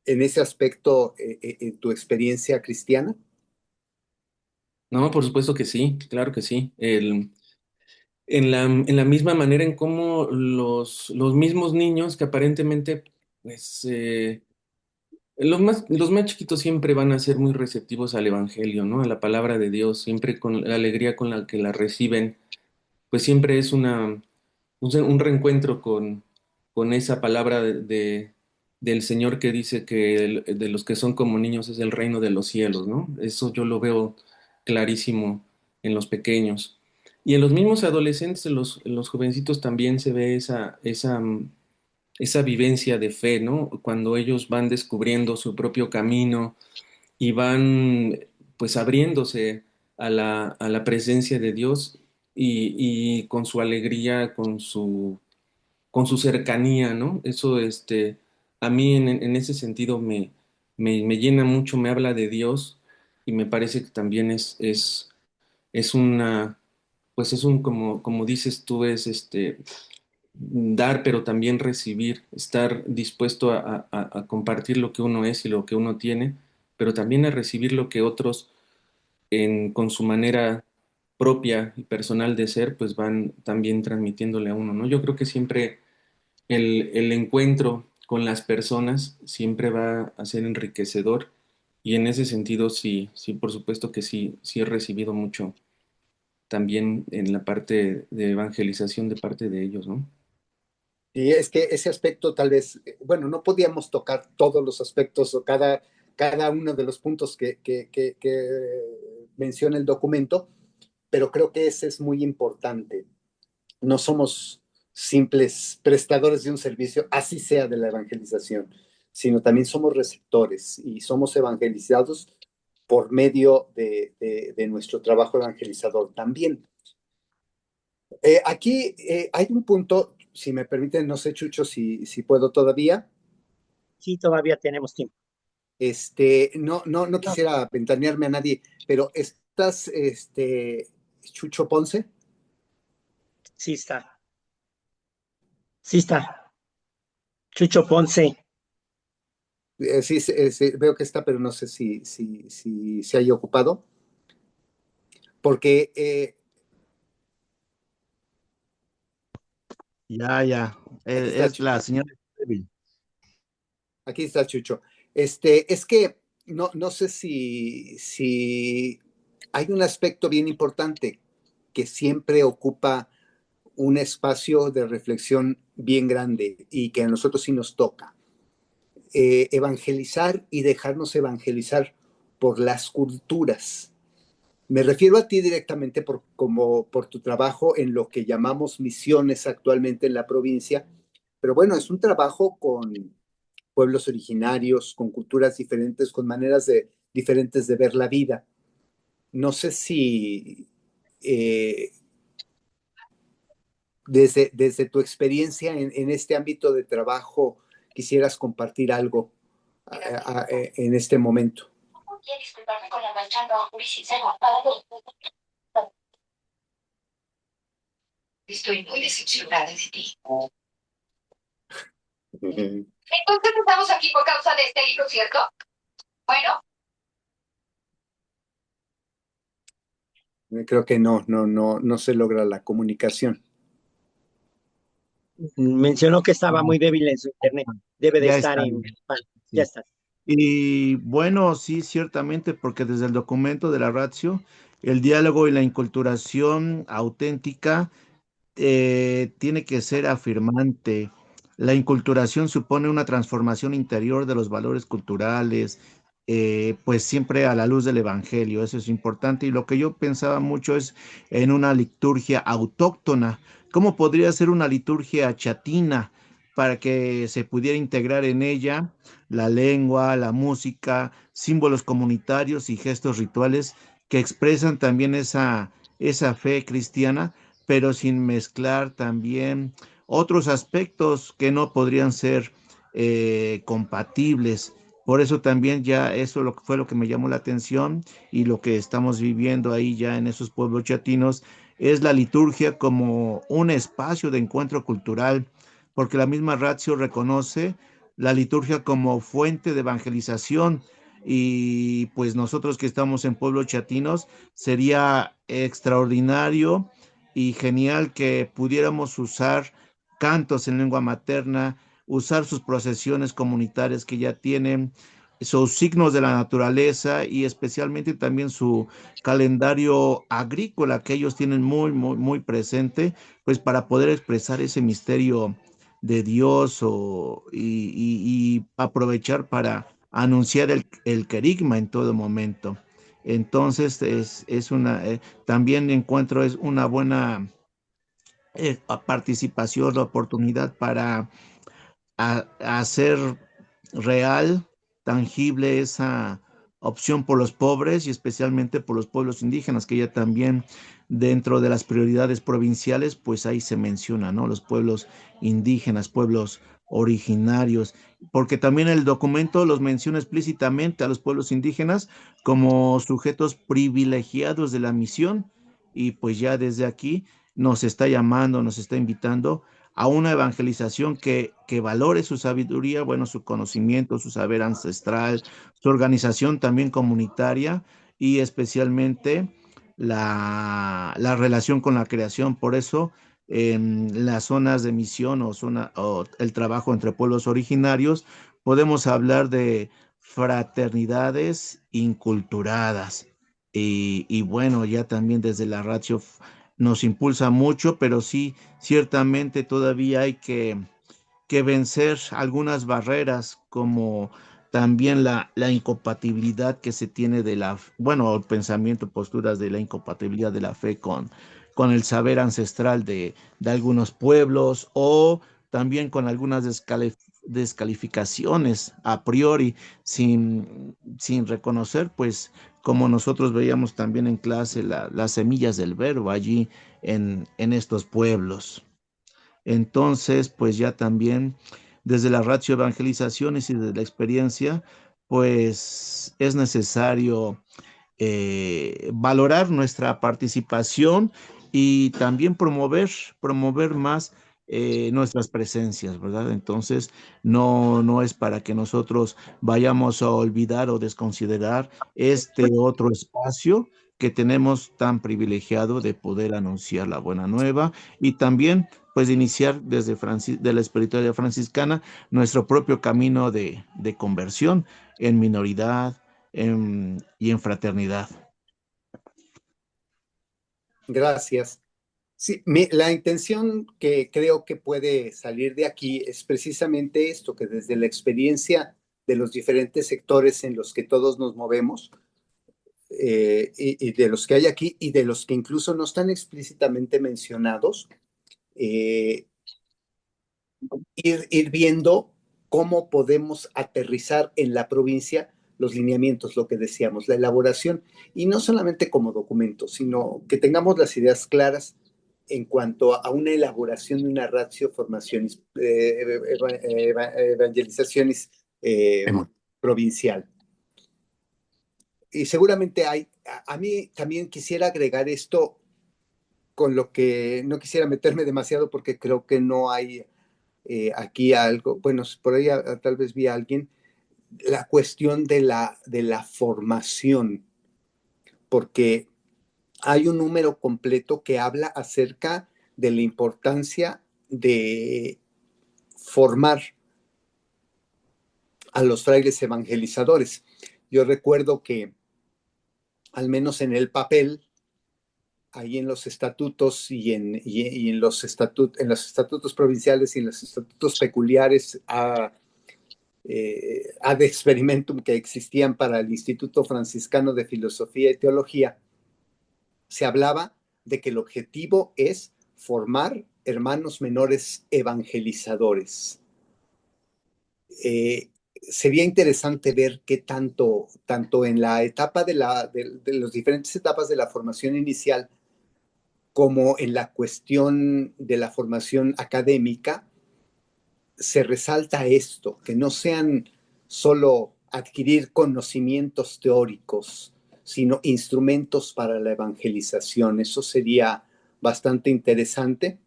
en ese aspecto en tu experiencia cristiana?
No, por supuesto que sí, claro que sí. En la misma manera en cómo los mismos niños que aparentemente, pues, los más chiquitos siempre van a ser muy receptivos al Evangelio, ¿no? A la palabra de Dios, siempre con la alegría con la que la reciben, pues siempre es un reencuentro con esa palabra del Señor que dice que de los que son como niños es el reino de los cielos, ¿no? Eso yo lo veo clarísimo en los pequeños. Y en los mismos adolescentes, en los jovencitos también se ve esa vivencia de fe, ¿no? Cuando ellos van descubriendo su propio camino y van pues abriéndose a la presencia de Dios y con su alegría, con su cercanía, ¿no? Eso, a mí en ese sentido me llena mucho, me habla de Dios y me parece que también es una, pues como dices tú, es dar, pero también recibir, estar dispuesto a compartir lo que uno es y lo que uno tiene, pero también a recibir lo que otros con su manera propia y personal de ser, pues van también transmitiéndole a uno, ¿no? Yo creo que siempre el encuentro con las personas siempre va a ser enriquecedor y en ese sentido sí, sí, por supuesto que sí, sí he recibido mucho también en la parte de evangelización de parte de ellos, ¿no?
Y es que ese aspecto tal vez, bueno, no podíamos tocar todos los aspectos o cada uno de los puntos que menciona el documento, pero creo que ese es muy importante. No somos simples prestadores de un servicio, así sea de la evangelización, sino también somos receptores y somos evangelizados por medio de nuestro trabajo evangelizador también. Aquí hay un punto, si me permiten, no sé, Chucho, si puedo todavía.
Sí, todavía tenemos tiempo.
No
No,
quisiera ventanearme a nadie, pero estás, Chucho Ponce.
sí está. Sí está. Chucho Ponce.
Sí, sí, veo que está, pero no sé si se haya ocupado, porque
Ya, ya.
aquí está,
Es la señora débil.
aquí está Chucho. Es que no sé si hay un aspecto bien importante que siempre ocupa un espacio de reflexión bien grande y que a nosotros sí nos toca. Evangelizar y dejarnos evangelizar por las culturas. Me refiero a ti directamente por tu trabajo en lo que llamamos misiones actualmente en la provincia, pero bueno, es un trabajo con pueblos originarios, con culturas diferentes, con diferentes de ver la vida. No sé si eh, desde tu experiencia en este ámbito de trabajo quisieras compartir algo en este momento. Estoy muy decepcionada de ti. Entonces estamos aquí por causa de este libro, ¿cierto? Bueno. Creo que no se logra la comunicación.
Mencionó que estaba muy débil en su internet. Debe de
Ya
estar
está.
en... Ya
Sí.
está.
Y bueno, sí, ciertamente, porque desde el documento de la Ratio, el diálogo y la inculturación auténtica tiene que ser afirmante. La inculturación supone una transformación interior de los valores culturales, pues siempre a la luz del Evangelio, eso es importante. Y lo que yo pensaba mucho es en una liturgia autóctona. ¿Cómo podría ser una liturgia chatina para que se pudiera integrar en ella la lengua, la música, símbolos comunitarios y gestos rituales que expresan también esa fe cristiana, pero sin mezclar también otros aspectos que no podrían ser compatibles? Por eso también ya eso fue lo que me llamó la atención y lo que estamos viviendo ahí ya en esos pueblos chatinos es la liturgia como un espacio de encuentro cultural, porque la misma Ratio reconoce la liturgia como fuente de evangelización y pues nosotros que estamos en pueblos chatinos sería extraordinario y genial que pudiéramos usar cantos en lengua materna, usar sus procesiones comunitarias que ya tienen, sus signos de la naturaleza y especialmente también su calendario agrícola que ellos tienen muy, muy, muy presente, pues para poder expresar ese misterio de Dios y aprovechar para anunciar el querigma en todo momento. Entonces también encuentro es una buena participación, la oportunidad para hacer real, tangible esa opción por los pobres y especialmente por los pueblos indígenas, que ya también dentro de las prioridades provinciales, pues ahí se menciona, ¿no? Los pueblos indígenas, pueblos originarios, porque también el documento los menciona explícitamente a los pueblos indígenas como sujetos privilegiados de la misión y pues ya desde aquí nos está llamando, nos está invitando a una evangelización que valore su sabiduría, bueno, su conocimiento, su saber ancestral, su organización también comunitaria y especialmente la relación con la creación. Por eso en las zonas de misión o el trabajo entre pueblos originarios, podemos hablar de fraternidades inculturadas. Y bueno, ya también desde la ratio nos impulsa mucho, pero sí, ciertamente todavía hay que vencer algunas barreras, como también la incompatibilidad que se tiene bueno, el pensamiento, posturas de la incompatibilidad de la fe con el saber ancestral de algunos pueblos, o también con algunas descalificaciones a priori, sin reconocer, pues, como nosotros veíamos también en clase, las semillas del verbo allí en estos pueblos. Entonces, pues ya también desde la ratio evangelizaciones y desde la experiencia, pues es necesario valorar nuestra participación y también promover más nuestras presencias, ¿verdad? Entonces, no es para que nosotros vayamos a olvidar o desconsiderar este otro espacio que tenemos tan privilegiado de poder anunciar la buena nueva, y también pues iniciar desde de la espiritualidad franciscana nuestro propio camino de conversión en minoridad y en fraternidad.
Gracias. Sí, la intención que creo que puede salir de aquí es precisamente esto, que desde la experiencia de los diferentes sectores en los que todos nos movemos, y de los que hay aquí y de los que incluso no están explícitamente mencionados, eh, ir viendo cómo podemos aterrizar en la provincia los lineamientos, lo que decíamos, la elaboración, y no solamente como documento, sino que tengamos las ideas claras en cuanto a una elaboración de una ratio formaciones, evangelizaciones provincial. Y seguramente a mí también quisiera agregar esto, con lo que no quisiera meterme demasiado porque creo que no hay aquí algo, bueno, por ahí tal vez vi a alguien, la cuestión de la formación, porque hay un número completo que habla acerca de la importancia de formar a los frailes evangelizadores. Yo recuerdo que, al menos en el papel, ahí en los estatutos y en los estatutos provinciales y en los estatutos peculiares ad experimentum que existían para el Instituto Franciscano de Filosofía y Teología, se hablaba de que el objetivo es formar hermanos menores evangelizadores. Sería interesante ver qué tanto en la etapa de las diferentes etapas de la formación inicial, como en la cuestión de la formación académica, se resalta esto, que no sean solo adquirir conocimientos teóricos, sino instrumentos para la evangelización. Eso sería bastante interesante,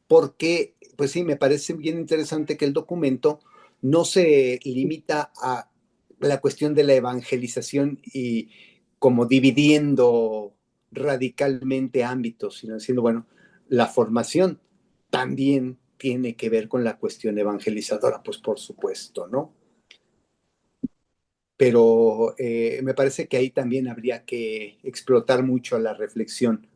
porque, pues sí, me parece bien interesante que el documento no se limita a la cuestión de la evangelización y como dividiendo radicalmente ámbitos, sino diciendo, bueno, la formación también tiene que ver con la cuestión evangelizadora, pues por supuesto, ¿no? Pero me parece que ahí también habría que explotar mucho la reflexión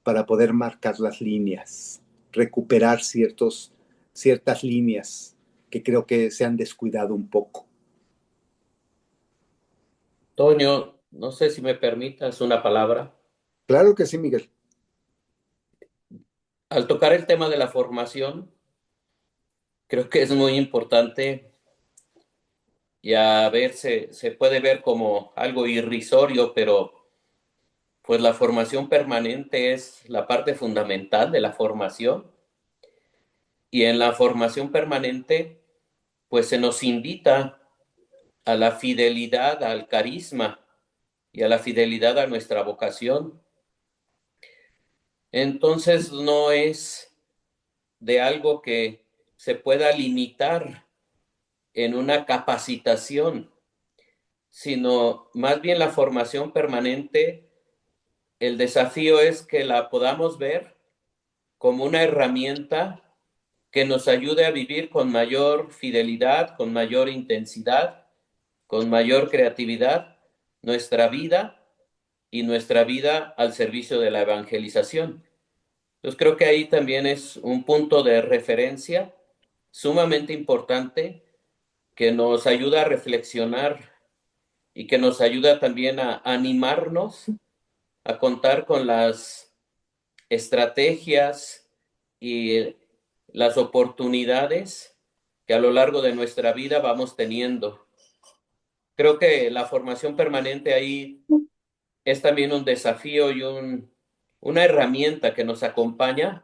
para poder marcar las líneas, recuperar ciertas líneas que creo que se han descuidado un poco.
Toño, no sé si me permitas una palabra.
Claro que sí, Miguel.
Al tocar el tema de la formación, creo que es muy importante, y a ver, se puede ver como algo irrisorio, pero pues la formación permanente es la parte fundamental de la formación. Y en la formación permanente, pues se nos invita a la fidelidad al carisma y a la fidelidad a nuestra vocación. Entonces no es de algo que se pueda limitar en una capacitación, sino más bien la formación permanente, el desafío es que la podamos ver como una herramienta que nos ayude a vivir con mayor fidelidad, con mayor intensidad, con mayor creatividad nuestra vida y nuestra vida al servicio de la evangelización. Entonces creo que ahí también es un punto de referencia sumamente importante que nos ayuda a reflexionar y que nos ayuda también a animarnos a contar con las estrategias y las oportunidades que a lo largo de nuestra vida vamos teniendo. Creo que la formación permanente ahí es también un desafío y una herramienta que nos acompaña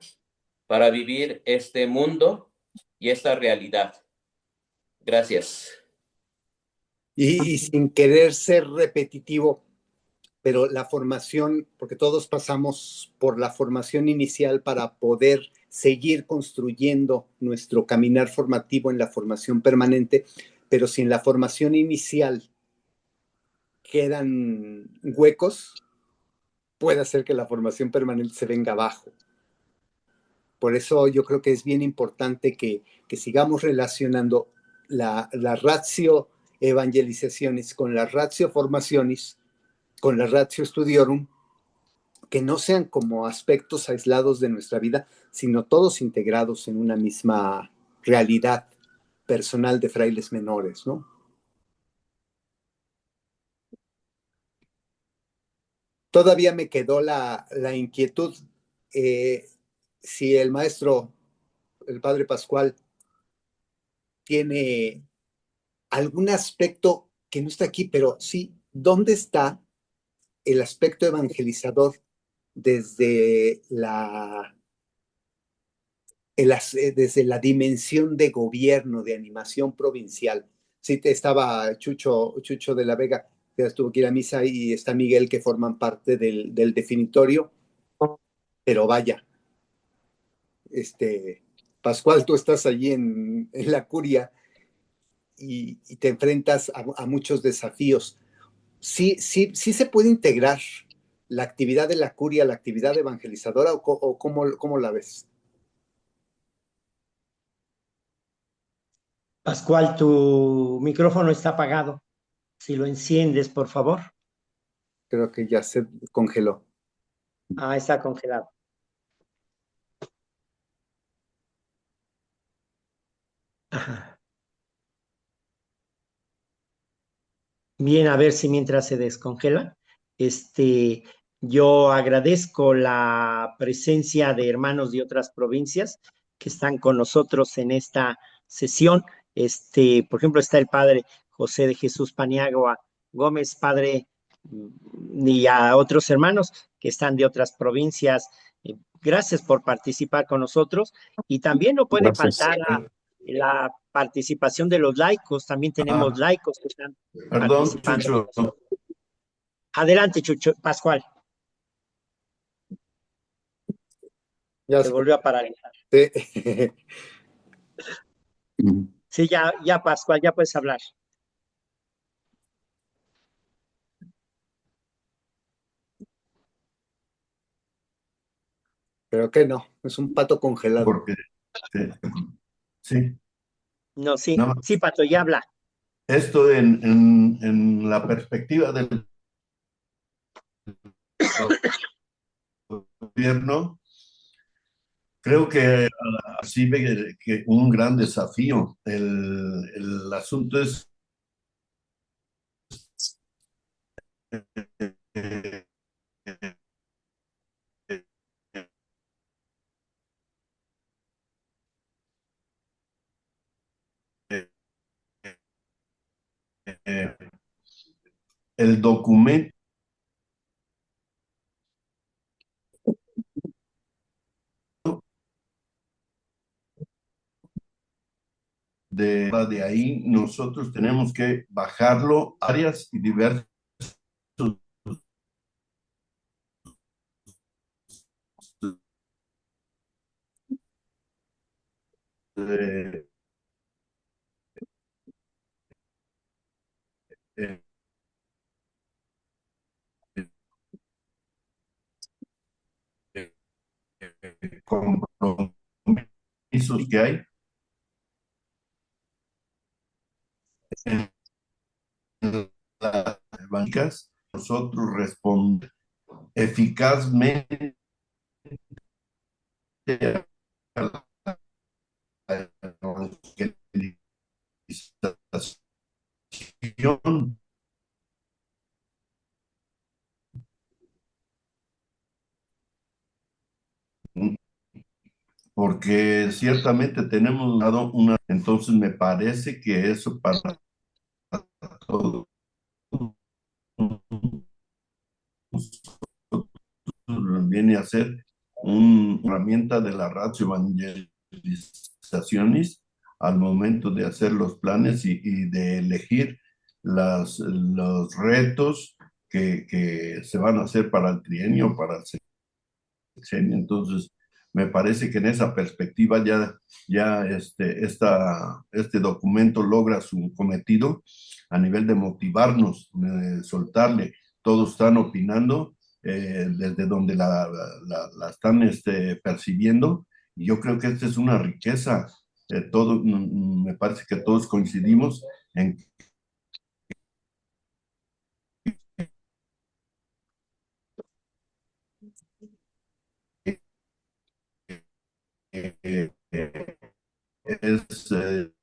para vivir este mundo y esta realidad. Gracias.
Y sin querer ser repetitivo, pero la formación, porque todos pasamos por la formación inicial para poder seguir construyendo nuestro caminar formativo en la formación permanente, pero si en la formación inicial quedan huecos, puede hacer que la formación permanente se venga abajo. Por eso yo creo que es bien importante que sigamos relacionando la ratio evangelizaciones con la ratio formaciones, con la ratio studiorum, que no sean como aspectos aislados de nuestra vida, sino todos integrados en una misma realidad personal de frailes menores, ¿no? Todavía me quedó la inquietud, eh, si el maestro, el padre Pascual, tiene algún aspecto que no está aquí, pero sí, ¿dónde está el aspecto evangelizador desde desde la dimensión de gobierno, de animación provincial? Sí, estaba Chucho de la Vega, que tuvo que ir a misa, y está Miguel, que forman parte del definitorio, pero vaya, Pascual, tú estás allí en la curia y te enfrentas a muchos desafíos. Sí se puede integrar la actividad de la curia, la actividad evangelizadora, o cómo la ves?
Pascual, tu micrófono está apagado. Si lo enciendes, por favor.
Creo que ya se congeló.
Ah, está congelado. Ajá. Bien, a ver si mientras se descongela, yo agradezco la presencia de hermanos de otras provincias que están con nosotros en esta sesión. Por ejemplo, está el padre José de Jesús Paniagua Gómez, padre, y a otros hermanos que están de otras provincias. Gracias por participar con nosotros. Y también no puede
Gracias.
faltar la participación de los laicos. También tenemos laicos que están
Perdón,
participando con
Chucho.
nosotros. Adelante, Chucho, Pascual.
Ya
Se
se
volvió a paralizar. Sí, ya, Pascual, ya puedes hablar.
Creo que no, es un pato congelado.
Porque, sí,
No, sí,
nada más.
sí, Pato, ya habla.
Esto en la perspectiva del gobierno, creo que así ve que un gran desafío. El asunto es eh, eh, eh, el documento de ahí nosotros tenemos que bajarlo a áreas y diversos eh, eh, con compromisos que hay en las bancas, nosotros responder eficazmente a la evangelización, porque ciertamente tenemos dado una, entonces me parece que eso para todos viene a ser una herramienta de la ratio evangelizacionis al momento de hacer los planes y de elegir los retos que se van a hacer para el trienio, para el sexenio. Entonces, me parece que en esa perspectiva ya este documento logra su cometido a nivel de motivarnos, de soltarle. Todos están opinando desde donde la están percibiendo. Y yo creo que esta es una riqueza. Me parece que todos coincidimos en que es eh,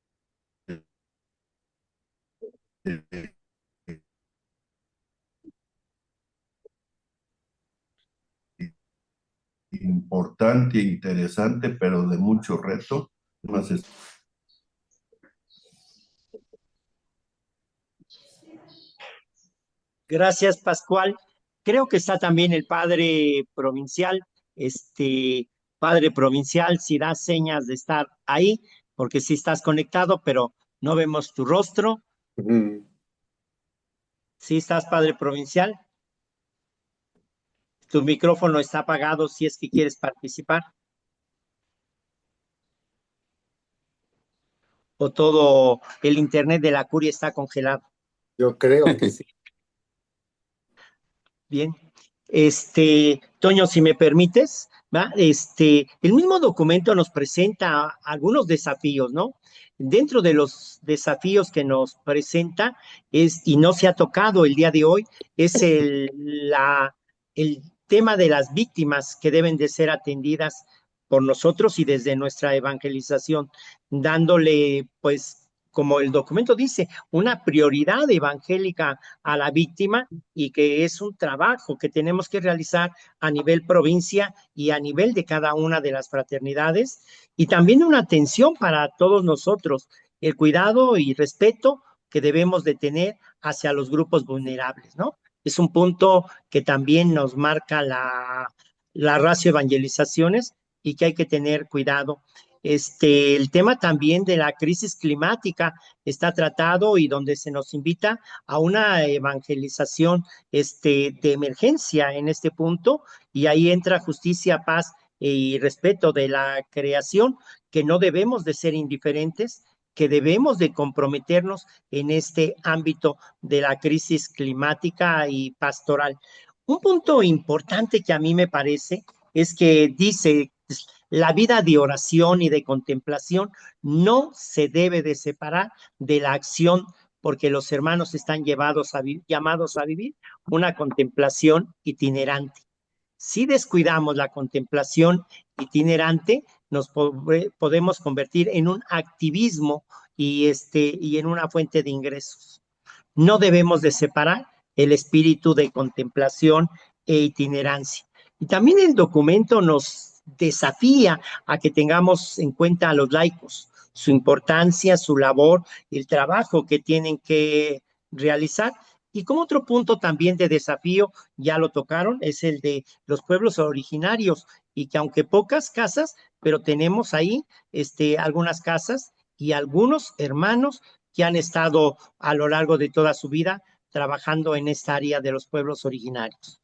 importante e interesante, pero de mucho reto. Más
Gracias, Pascual. Creo que está también el padre provincial. Padre provincial, si das señas de estar ahí, porque sí estás conectado, pero no vemos tu rostro. Sí estás, padre provincial. Tu micrófono está apagado si es que quieres participar. O todo el internet de la curia está congelado.
Yo creo que sí.
Bien. Toño, si me permites, ¿va? El mismo documento nos presenta algunos desafíos, ¿no? Dentro de los desafíos que nos presenta y no se ha tocado el día de hoy, es el tema de las víctimas que deben de ser atendidas por nosotros y desde nuestra evangelización, dándole, pues, como el documento dice, una prioridad evangélica a la víctima y que es un trabajo que tenemos que realizar a nivel provincia y a nivel de cada una de las fraternidades y también una atención para todos nosotros, el cuidado y respeto que debemos de tener hacia los grupos vulnerables, ¿no? Es un punto que también nos marca la ratio evangelizaciones y que hay que tener cuidado. El tema también de la crisis climática está tratado y donde se nos invita a una evangelización de emergencia en este punto, y ahí entra justicia, paz y respeto de la creación, que no debemos de ser indiferentes, que debemos de comprometernos en este ámbito de la crisis climática y pastoral. Un punto importante que a mí me parece es que dice la vida de oración y de contemplación no se debe de separar de la acción, porque los hermanos están llamados a vivir una contemplación itinerante. Si descuidamos la contemplación itinerante, nos podemos convertir en un activismo y en una fuente de ingresos. No debemos de separar el espíritu de contemplación e itinerancia. Y también el documento nos desafía a que tengamos en cuenta a los laicos, su importancia, su labor, el trabajo que tienen que realizar. Y como otro punto también de desafío, ya lo tocaron, es el de los pueblos originarios, y que aunque pocas casas, pero tenemos ahí algunas casas y algunos hermanos que han estado a lo largo de toda su vida trabajando en esta área de los pueblos originarios.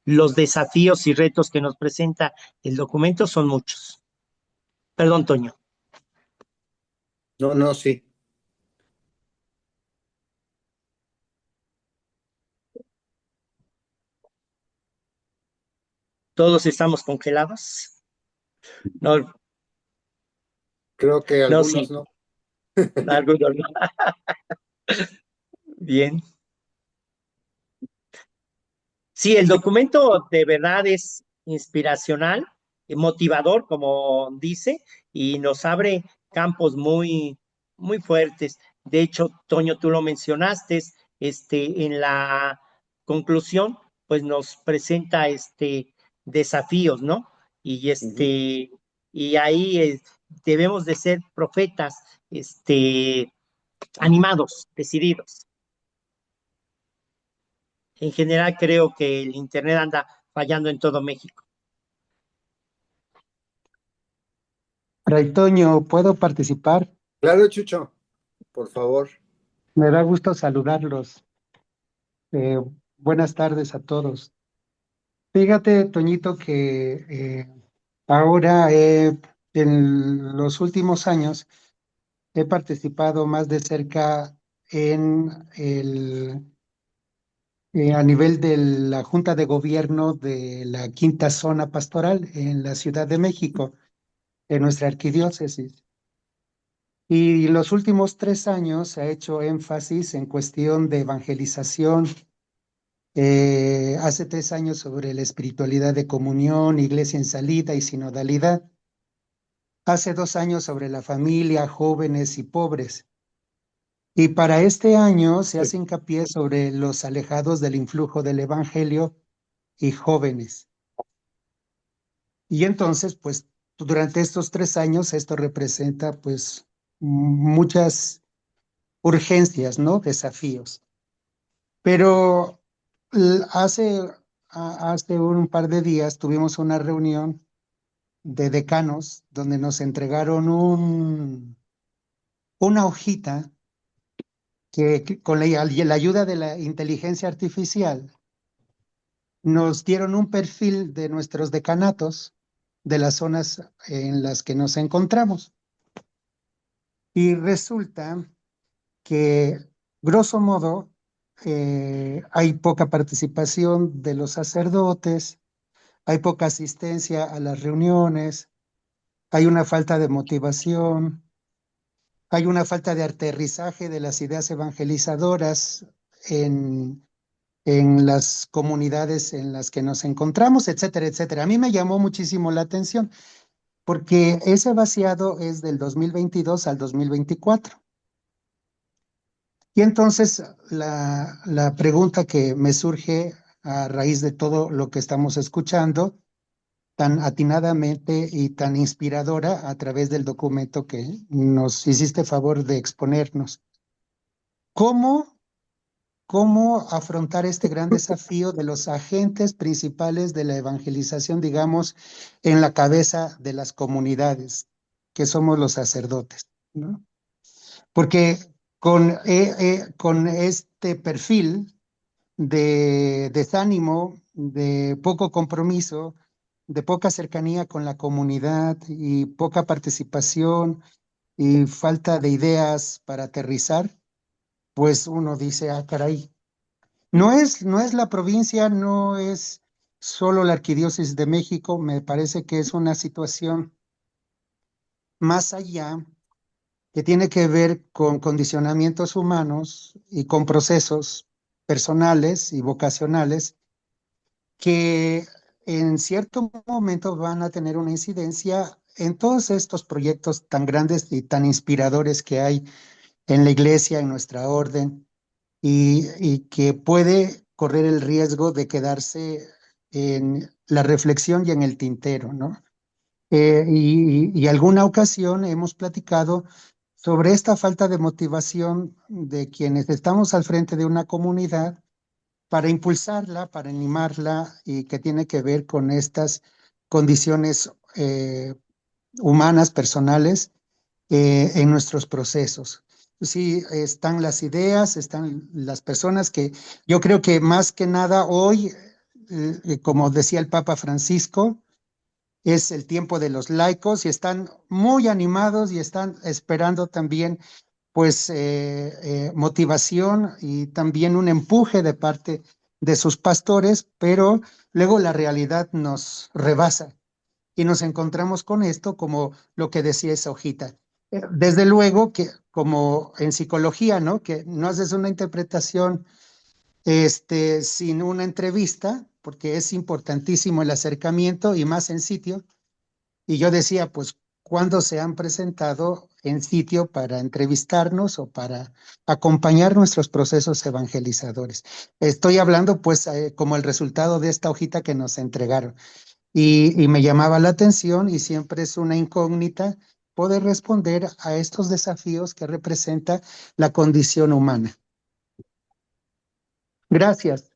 Los desafíos y retos que nos presenta el documento son muchos. Perdón, Toño.
No, no, sí.
Todos estamos congelados. No,
Creo que
No,
algunos
sí,
no.
algo normal. Bien. Sí, el documento de verdad es inspiracional, motivador, como dice, y nos abre campos muy, muy fuertes. De hecho, Toño, tú lo mencionaste, en la conclusión, pues nos presenta desafíos, ¿no? Y
Ujú.
y ahí debemos de ser profetas, animados, decididos. En general, creo que el Internet anda fallando en todo México.
Fray Toño, ¿puedo participar?
Claro, Chucho, por favor.
Me da gusto saludarlos. Eh, Buenas tardes a todos. Fíjate, Toñito, que ahora en los últimos años he participado más de cerca en a nivel de la Junta de Gobierno de la Quinta Zona Pastoral en la Ciudad de México, en nuestra arquidiócesis. Y los últimos 3 años se ha hecho énfasis en cuestión de evangelización. Hace 3 años sobre la espiritualidad de comunión, iglesia en salida y sinodalidad. Hace 2 años sobre la familia, jóvenes y pobres. Y para este año se hace hincapié sobre los alejados del influjo del evangelio y jóvenes. Y entonces, pues durante estos 3 años esto representa pues muchas urgencias, ¿no? Desafíos. Pero hace un par de días tuvimos una reunión de decanos donde nos entregaron una hojita que con la ayuda de la inteligencia artificial nos dieron un perfil de nuestros decanatos de las zonas en las que nos encontramos. Y resulta que, grosso modo, hay poca participación de los sacerdotes, hay poca asistencia a las reuniones, hay una falta de motivación, hay una falta de aterrizaje de las ideas evangelizadoras en, en las comunidades en las que nos encontramos, etcétera, etcétera. A mí me llamó muchísimo la atención porque ese vaciado es del 2022 al 2024. Y entonces la pregunta que me surge a raíz de todo lo que estamos escuchando, tan atinadamente y tan inspiradora a través del documento que nos hiciste favor de exponernos. ¿Cómo, cómo afrontar este gran desafío de los agentes principales de la evangelización, digamos, en la cabeza de las comunidades, que somos los sacerdotes, ¿no? Porque con este perfil de desánimo, de poco compromiso, de poca cercanía con la comunidad y poca participación y falta de ideas para aterrizar, pues uno dice, ah, caray, no es la provincia, no es solo la Arquidiócesis de México, me parece que es una situación más allá que tiene que ver con condicionamientos humanos y con procesos personales y vocacionales que en cierto momento van a tener una incidencia en todos estos proyectos tan grandes y tan inspiradores que hay en la iglesia, en nuestra orden, y que puede correr el riesgo de quedarse en la reflexión y en el tintero, ¿no? Y alguna ocasión hemos platicado sobre esta falta de motivación de quienes estamos al frente de una comunidad para impulsarla, para animarla y que tiene que ver con estas condiciones humanas, personales, en nuestros procesos. Sí, están las ideas, están las personas que yo creo que más que nada hoy, como decía el Papa Francisco, es el tiempo de los laicos y están muy animados y están esperando también pues motivación y también un empuje de parte de sus pastores, pero luego la realidad nos rebasa y nos encontramos con esto como lo que decía esa hojita. Desde luego que como en psicología, ¿no? Que no haces una interpretación sin una entrevista, porque es importantísimo el acercamiento y más en sitio. Y yo decía, pues, ¿cuándo se han presentado en sitio para entrevistarnos o para acompañar nuestros procesos evangelizadores? Estoy hablando, pues, como el resultado de esta hojita que nos entregaron. Y me llamaba la atención y siempre es una incógnita poder responder a estos desafíos que representa la condición humana. Gracias.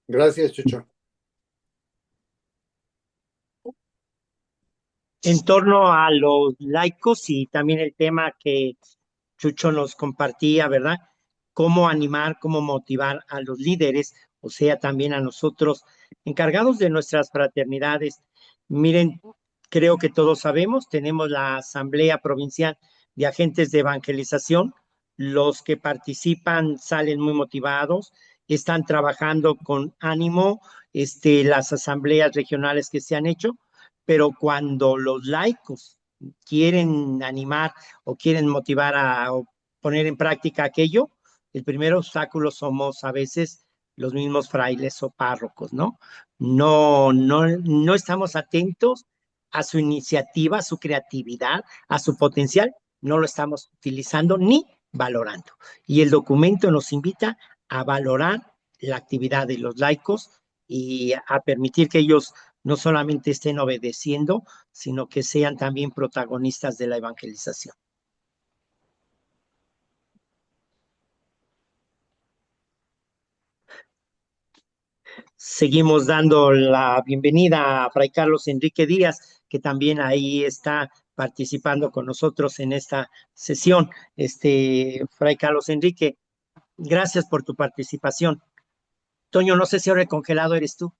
Gracias, Chucho.
En torno a los laicos y también el tema que Chucho nos compartía, ¿verdad? Cómo animar, cómo motivar a los líderes, o sea, también a nosotros, encargados de nuestras fraternidades. Miren, creo que todos sabemos, tenemos la Asamblea Provincial de Agentes de Evangelización. Los que participan salen muy motivados, están trabajando con ánimo, las asambleas regionales que se han hecho, pero cuando los laicos quieren animar o quieren motivar o poner en práctica aquello, el primer obstáculo somos a veces los mismos frailes o párrocos, ¿no? No estamos atentos a su iniciativa, a su creatividad, a su potencial, no lo estamos utilizando ni valorando. Y el documento nos invita a valorar la actividad de los laicos y a permitir que ellos no solamente estén obedeciendo, sino que sean también protagonistas de la evangelización. Seguimos dando la bienvenida a Fray Carlos Enrique Díaz, que también ahí está participando con nosotros en esta sesión. Fray Carlos Enrique, gracias por tu participación. Toño, no sé si ahora el congelado eres tú.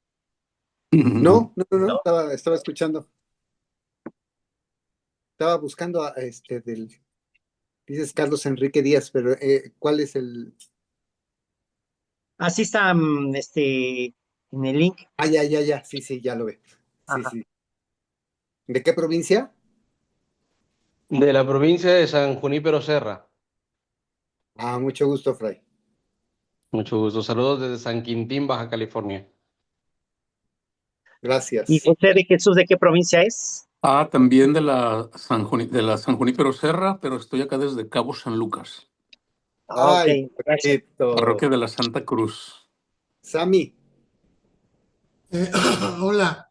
No,
¿No?
estaba escuchando. Estaba buscando dices Carlos Enrique Díaz, pero ¿cuál es el?
Así está, en el link.
Ya, sí, ya lo ve. Sí,
Ajá.
sí. ¿De qué provincia?
De la provincia de San Junípero Serra.
Ah, mucho gusto, Fray.
Mucho gusto. Saludos desde San Quintín, Baja California.
¿Y
Gracias.
José de Jesús de qué provincia es?
También de la de la San Junípero Serra, pero estoy acá desde Cabo San Lucas,
Ok,
Ay,
gracias.
parroquia de la Santa Cruz.
Sammy.
Hola,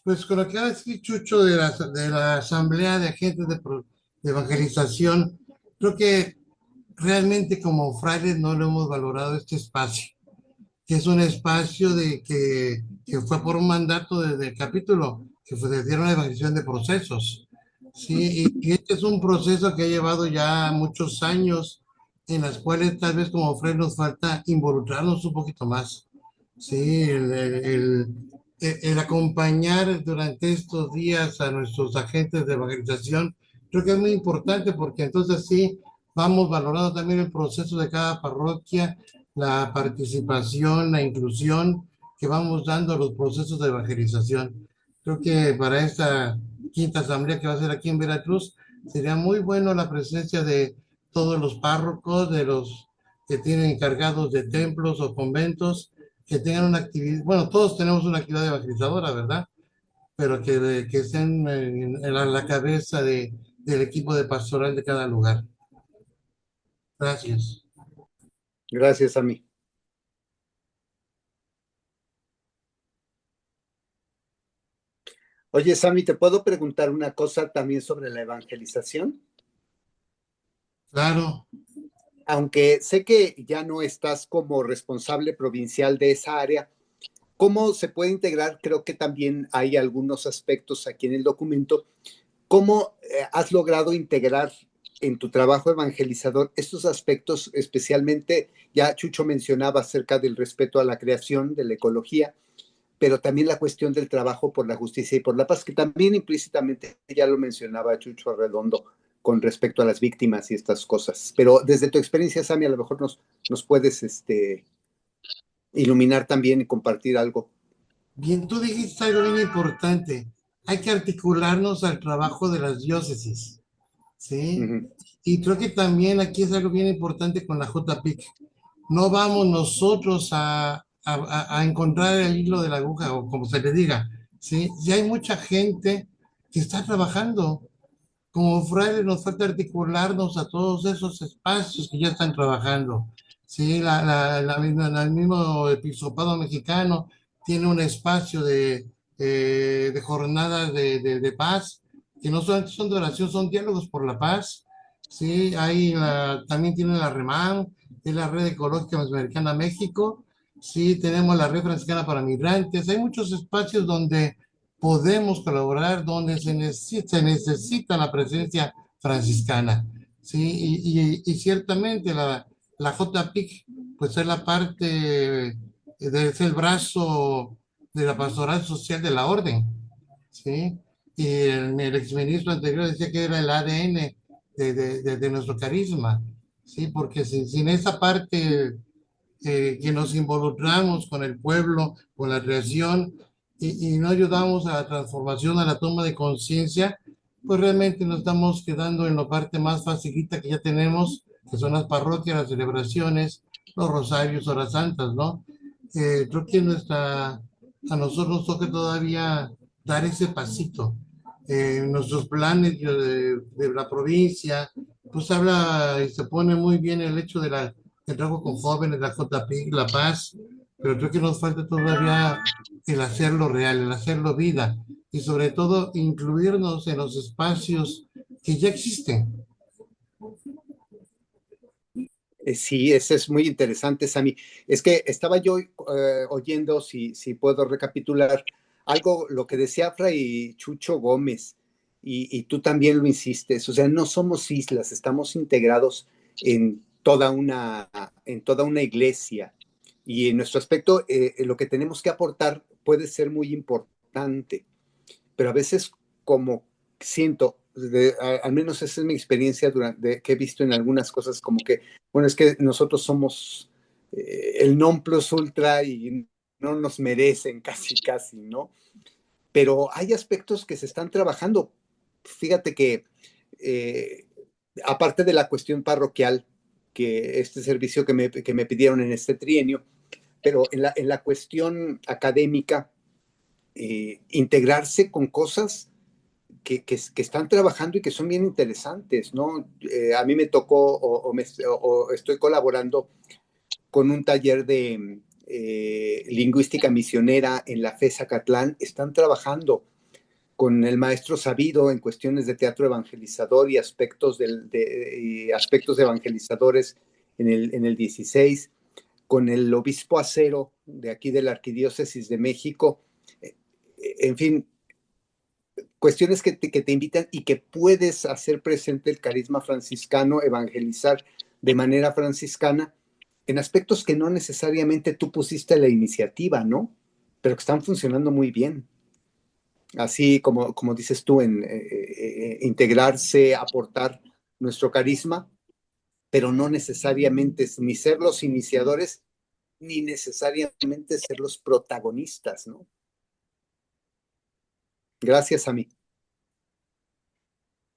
pues con lo que ha decir Chucho de la Asamblea de Agentes de Evangelización, creo que realmente como frailes no lo hemos valorado este espacio, que es un espacio que fue por un mandato desde el capítulo, que fue de una evangelización de procesos. Sí, y este es un proceso que ha llevado ya muchos años, en las cuales tal vez como frailes nos falta involucrarnos un poquito más. Sí, el acompañar durante estos días a nuestros agentes de evangelización, creo que es muy importante porque entonces sí vamos valorando también el proceso de cada parroquia, la participación, la inclusión que vamos dando a los procesos de evangelización. Creo que para esta quinta asamblea que va a ser aquí en Veracruz, sería muy bueno la presencia de todos los párrocos, de los que tienen encargados de templos o conventos, que tengan una actividad, bueno, todos tenemos una actividad evangelizadora, ¿verdad? Pero que estén en la cabeza del equipo de pastoral de cada lugar. Gracias.
Gracias, Sammy. Oye, Sammy, ¿te puedo preguntar una cosa también sobre la evangelización?
Claro.
Aunque sé que ya no estás como responsable provincial de esa área, ¿cómo se puede integrar? Creo que también hay algunos aspectos aquí en el documento. ¿Cómo has logrado integrar en tu trabajo evangelizador estos aspectos, especialmente, ya Chucho mencionaba acerca del respeto a la creación, de la ecología, pero también la cuestión del trabajo por la justicia y por la paz, que también implícitamente ya lo mencionaba Chucho Arredondo con respecto a las víctimas y estas cosas. Pero desde tu experiencia, Sammy, a lo mejor nos puedes iluminar también y compartir algo.
Bien, tú dijiste algo bien importante. Hay que articularnos al trabajo de las diócesis. ¿sí?
Ujú.
Y creo que también aquí es algo bien importante con la JPIC. No vamos nosotros a encontrar el hilo de la aguja o como se le diga, ¿sí? Ya hay mucha gente que está trabajando. Como frailes nos falta articularnos a todos esos espacios que ya están trabajando. Sí, el mismo episcopado mexicano tiene un espacio de jornadas de paz, que no son de oración, son diálogos por la paz. Sí, también tiene la REMAM, que es la Red Ecológica Mesoamericana México. Sí, tenemos la Red Franciscana para Migrantes. Hay muchos espacios donde podemos colaborar, donde se necesita la presencia franciscana. ¿Sí? Y ciertamente la JPIC, pues es la parte, es el brazo de la pastoral social de la orden. ¿Sí? Y el exministro anterior decía que era el ADN de nuestro carisma. ¿Sí? Porque sin esa parte que nos involucramos con el pueblo, con la creación y no ayudamos a la transformación, a la toma de conciencia, pues realmente nos estamos quedando en la parte más facilita que ya tenemos, que son las parroquias, las celebraciones, los rosarios, horas santas, ¿no? Creo que a nosotros nos toca todavía dar ese pasito. Nuestros planes de la provincia, pues habla y se pone muy bien el hecho el trabajo con jóvenes, la JPIC, La Paz, pero creo que nos falta todavía el hacerlo real, el hacerlo vida y sobre todo incluirnos en los espacios que ya existen.
Sí, ese es muy interesante, Sami. Es que estaba yo oyendo, si puedo recapitular, algo, lo que decía Fray Chucho Gómez, y tú también lo insistes, o sea, no somos islas, estamos integrados en toda una iglesia, y en nuestro aspecto, lo que tenemos que aportar puede ser muy importante, pero a veces como siento, al menos esa es mi experiencia que he visto en algunas cosas, como que, bueno, es que nosotros somos el non plus ultra y no nos merecen casi, ¿no? Pero hay aspectos que se están trabajando. Fíjate que, eh, aparte de la cuestión parroquial, que este servicio que me pidieron en este trienio, pero en la cuestión académica, integrarse con cosas que están trabajando y que son bien interesantes, ¿no? A mí me tocó o estoy colaborando con un taller de lingüística misionera en la FE Zacatlán. Están trabajando con el maestro Sabido en cuestiones de teatro evangelizador y aspectos evangelizadores en el 16, con el obispo Acero de aquí de la Arquidiócesis de México. En fin, cuestiones que te invitan y que puedes hacer presente el carisma franciscano, evangelizar de manera franciscana en aspectos que no necesariamente tú pusiste la iniciativa, ¿no? Pero que están funcionando muy bien. Así como dices tú, en integrarse, aportar nuestro carisma, pero no necesariamente ni ser los iniciadores, ni necesariamente ser los protagonistas, ¿no? Gracias a mí.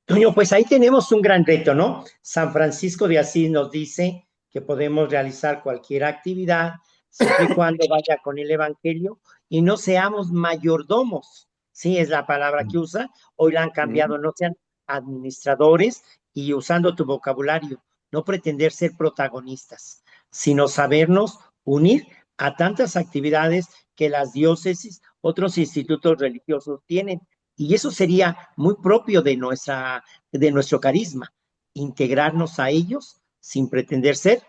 Toño, pues ahí tenemos un gran reto, ¿no? San Francisco de Asís nos dice que podemos realizar cualquier actividad siempre y cuando vaya con el Evangelio y no seamos mayordomos. Sí, es la palabra que usa. Hoy la han cambiado, no sean administradores y usando tu vocabulario, no pretender ser protagonistas, sino sabernos unir a tantas actividades que las diócesis, otros institutos religiosos tienen. Y eso sería muy propio de nuestro carisma, integrarnos a ellos sin pretender ser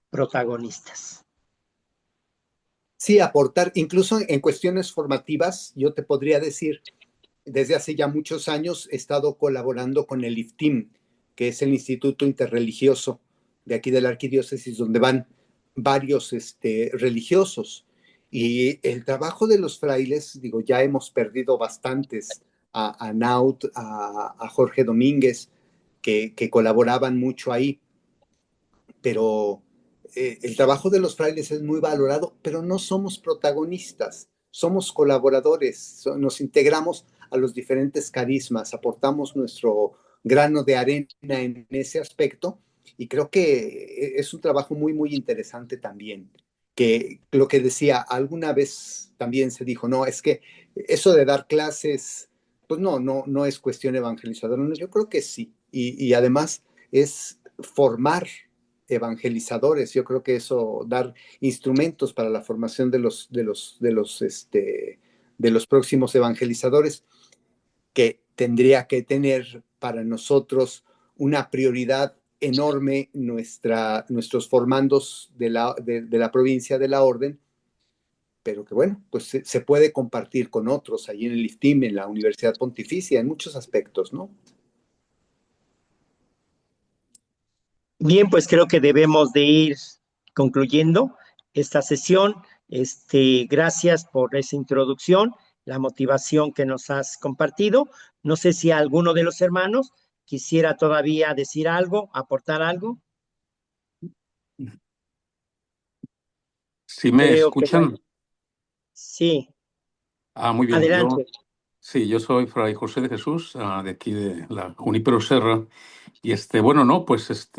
protagonistas.
Sí, aportar, incluso en cuestiones formativas, yo te podría decir, desde hace ya muchos años he estado colaborando con el IFTIM, que es el Instituto Interreligioso de aquí de la Arquidiócesis, donde van varios religiosos. Y el trabajo de los frailes, digo, ya hemos perdido bastantes, a Naut, a Jorge Domínguez, que colaboraban mucho ahí, pero el trabajo de los frailes es muy valorado, pero no somos protagonistas, somos colaboradores, nos integramos a los diferentes carismas, aportamos grano de arena en ese aspecto, y creo que es un trabajo muy, muy interesante también, que lo que decía, alguna vez también se dijo, no, es que eso de dar clases, pues no es cuestión evangelizadora, no, yo creo que sí, y además es formar evangelizadores, yo creo que eso, dar instrumentos para la formación de los próximos evangelizadores, que tendría que tener para nosotros una prioridad enorme nuestros formandos de la provincia de la orden, pero que bueno, pues se puede compartir con otros ahí en el IFTIM, en la Universidad Pontificia, en muchos aspectos, ¿no?
Bien, pues creo que debemos de ir concluyendo esta sesión. Gracias por esa introducción, la motivación que nos has compartido. No sé si alguno de los hermanos quisiera todavía decir algo, aportar algo.
¿Sí me
Creo que
escuchan?
sí,
Muy bien.
adelante.
Yo soy Fray José de Jesús, de aquí de la Junípero Serra. Y bueno, no, pues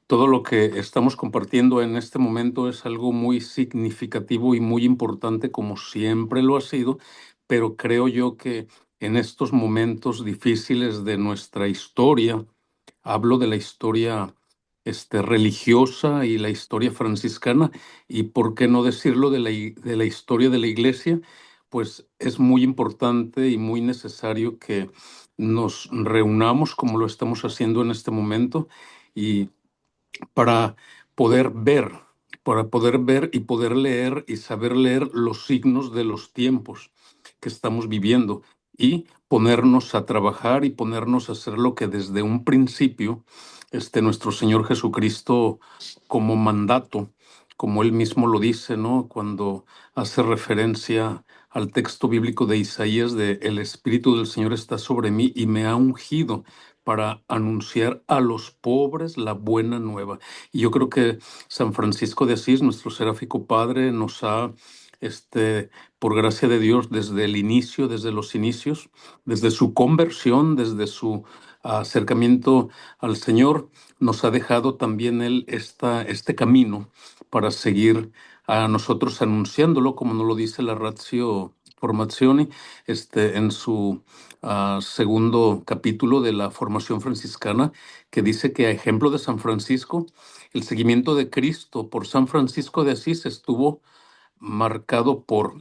todo lo que estamos compartiendo en este momento es algo muy significativo y muy importante, como siempre lo ha sido, pero creo yo que en estos momentos difíciles de nuestra historia, hablo de la historia religiosa y la historia franciscana, y por qué no decirlo de la historia de la Iglesia, pues es muy importante y muy necesario que nos reunamos como lo estamos haciendo en este momento y para poder ver, para poder ver y poder leer y saber leer los signos de los tiempos que estamos viviendo y ponernos a trabajar y ponernos a hacer lo que desde un principio nuestro Señor Jesucristo como mandato, como él mismo lo dice, ¿no? Cuando hace referencia al texto bíblico de Isaías de el Espíritu del Señor está sobre mí y me ha ungido para anunciar a los pobres la buena nueva. Y yo creo que San Francisco de Asís, nuestro seráfico padre, nos ha, por gracia de Dios, desde el inicio, desde los inicios, desde su conversión, desde su acercamiento al Señor, nos ha dejado también él este camino para seguir a nosotros anunciándolo, como nos lo dice la Ratio Formazioni, en su segundo capítulo de la formación franciscana, que dice que a ejemplo de San Francisco, el seguimiento de Cristo por San Francisco de Asís estuvo marcado por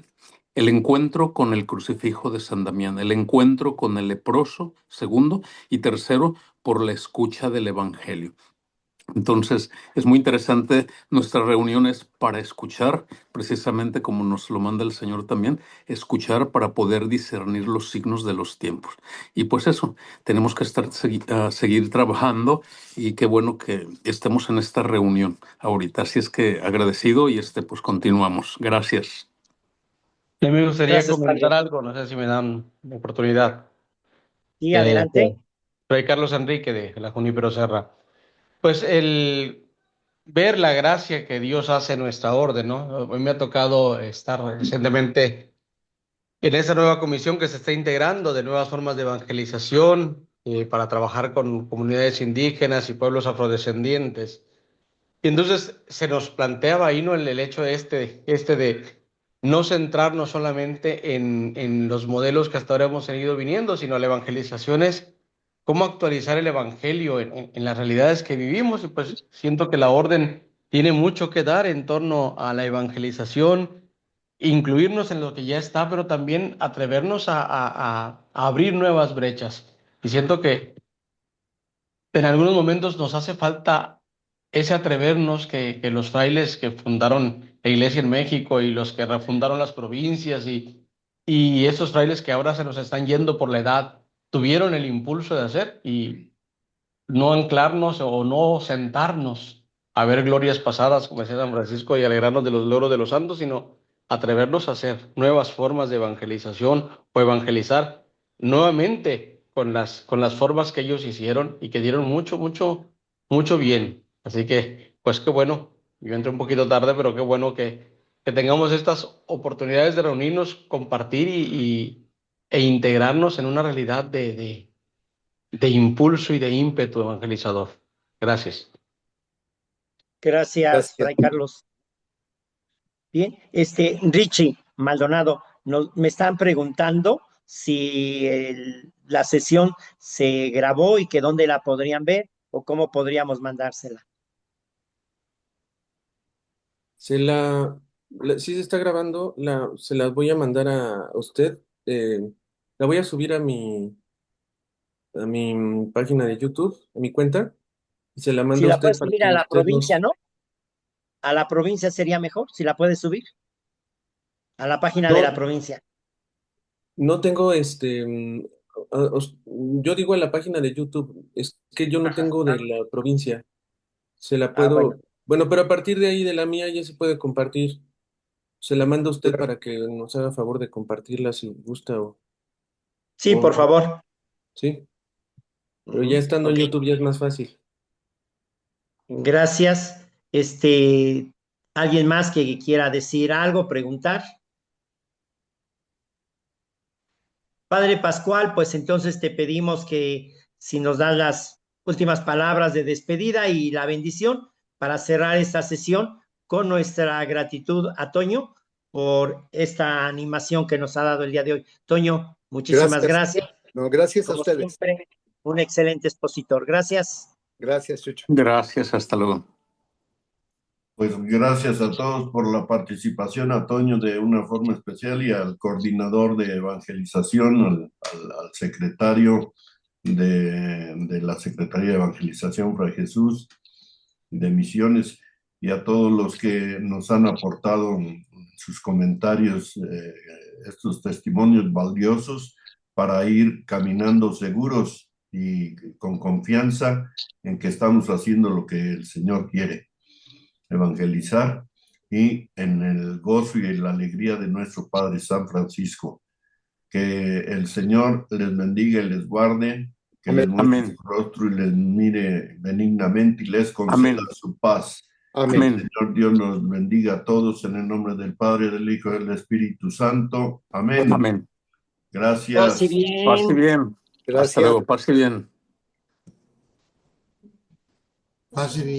el encuentro con el crucifijo de San Damián, el encuentro con el leproso, segundo, y tercero, por la escucha del Evangelio. Entonces, es muy interesante nuestras reuniones para escuchar, precisamente como nos lo manda el Señor también, escuchar para poder discernir los signos de los tiempos. Y pues eso, tenemos que seguir trabajando y qué bueno que estemos en esta reunión ahorita. Así es que agradecido y pues continuamos. Gracias.
A mí me gustaría
Gracias,
comentar
padre.
algo, no sé si me dan la oportunidad.
Sí, adelante.
Soy Carlos Enrique de la Junípero Serra. Pues el ver la gracia que Dios hace en nuestra orden, ¿no? Hoy me ha tocado estar recientemente en esa nueva comisión que se está integrando de nuevas formas de evangelización para trabajar con comunidades indígenas y pueblos afrodescendientes. Y entonces se nos planteaba ahí, ¿no? El hecho de de no centrarnos solamente en los modelos que hasta ahora hemos ido viniendo, sino la evangelización es cómo actualizar el evangelio en las realidades que vivimos. Y pues siento que la orden tiene mucho que dar en torno a la evangelización, incluirnos en lo que ya está, pero también atrevernos a abrir nuevas brechas. Y siento que en algunos momentos nos hace falta ese atrevernos que los frailes que fundaron la iglesia en México y los que refundaron las provincias y esos frailes que ahora se nos están yendo por la edad tuvieron el impulso de hacer y no anclarnos o no sentarnos a ver glorias pasadas, como decía San Francisco, y alegrarnos de los logros de los santos, sino atrevernos a hacer nuevas formas de evangelización o evangelizar nuevamente con las formas que ellos hicieron y que dieron mucho, mucho, mucho bien. Así que, pues qué bueno, yo entré un poquito tarde, pero qué bueno que tengamos estas oportunidades de reunirnos, compartir e integrarnos en una realidad de impulso y de ímpetu evangelizador. Gracias.
Gracias,
Gracias.
Fray Carlos. Bien, Richie Maldonado, me están preguntando si la sesión se grabó y que dónde la podrían ver o cómo podríamos mandársela.
Sí se está grabando, se la voy a mandar a usted. La voy a subir a mi página de YouTube, a mi cuenta, y se la
Si
mando a
la
usted
puedes
para
subir a
que
la
usted
provincia, ¿no? A la provincia sería mejor, si la puedes subir a la página de la
No,
provincia.
no tengo yo digo a la página de YouTube, es que yo no
Ajá.
tengo de la provincia. Se la
Bueno.
puedo, bueno, pero a partir de ahí de la mía ya se puede compartir. Se la manda a usted para que nos haga favor de compartirla si gusta
Sí, por
o-
favor.
sí, pero ya estando en
Ok.
YouTube ya es más fácil.
Gracias. ¿Alguien más que quiera decir algo, preguntar? Padre Pascual, pues entonces te pedimos que si nos das las últimas palabras de despedida y la bendición para cerrar esta sesión con nuestra gratitud a Toño por esta animación que nos ha dado el día de hoy. Toño, muchísimas
Gracias.
gracias.
No, gracias a
Como
ustedes.
siempre, un excelente expositor. Gracias.
Gracias, Chucho.
Gracias, hasta luego.
Pues gracias a todos por la participación, a Toño de una forma especial y al coordinador de evangelización, al secretario de la Secretaría de Evangelización, Fray Jesús, de Misiones, y a todos los que nos han aportado sus comentarios, estos testimonios valiosos para ir caminando seguros y con confianza en que estamos haciendo lo que el Señor quiere, evangelizar, y en el gozo y en la alegría de nuestro Padre San Francisco. Que el Señor les bendiga y les guarde, que les muestre
Amén.
su rostro y les mire benignamente y les conceda
Amén.
su paz.
Amén.
Amén.
Señor Dios nos bendiga a todos en el nombre del Padre, del Hijo y del Espíritu Santo. Amén.
Amén.
Gracias.
Pase bien.
Pase bien. Hasta
Gracias.
luego. Pase bien.
Pase bien.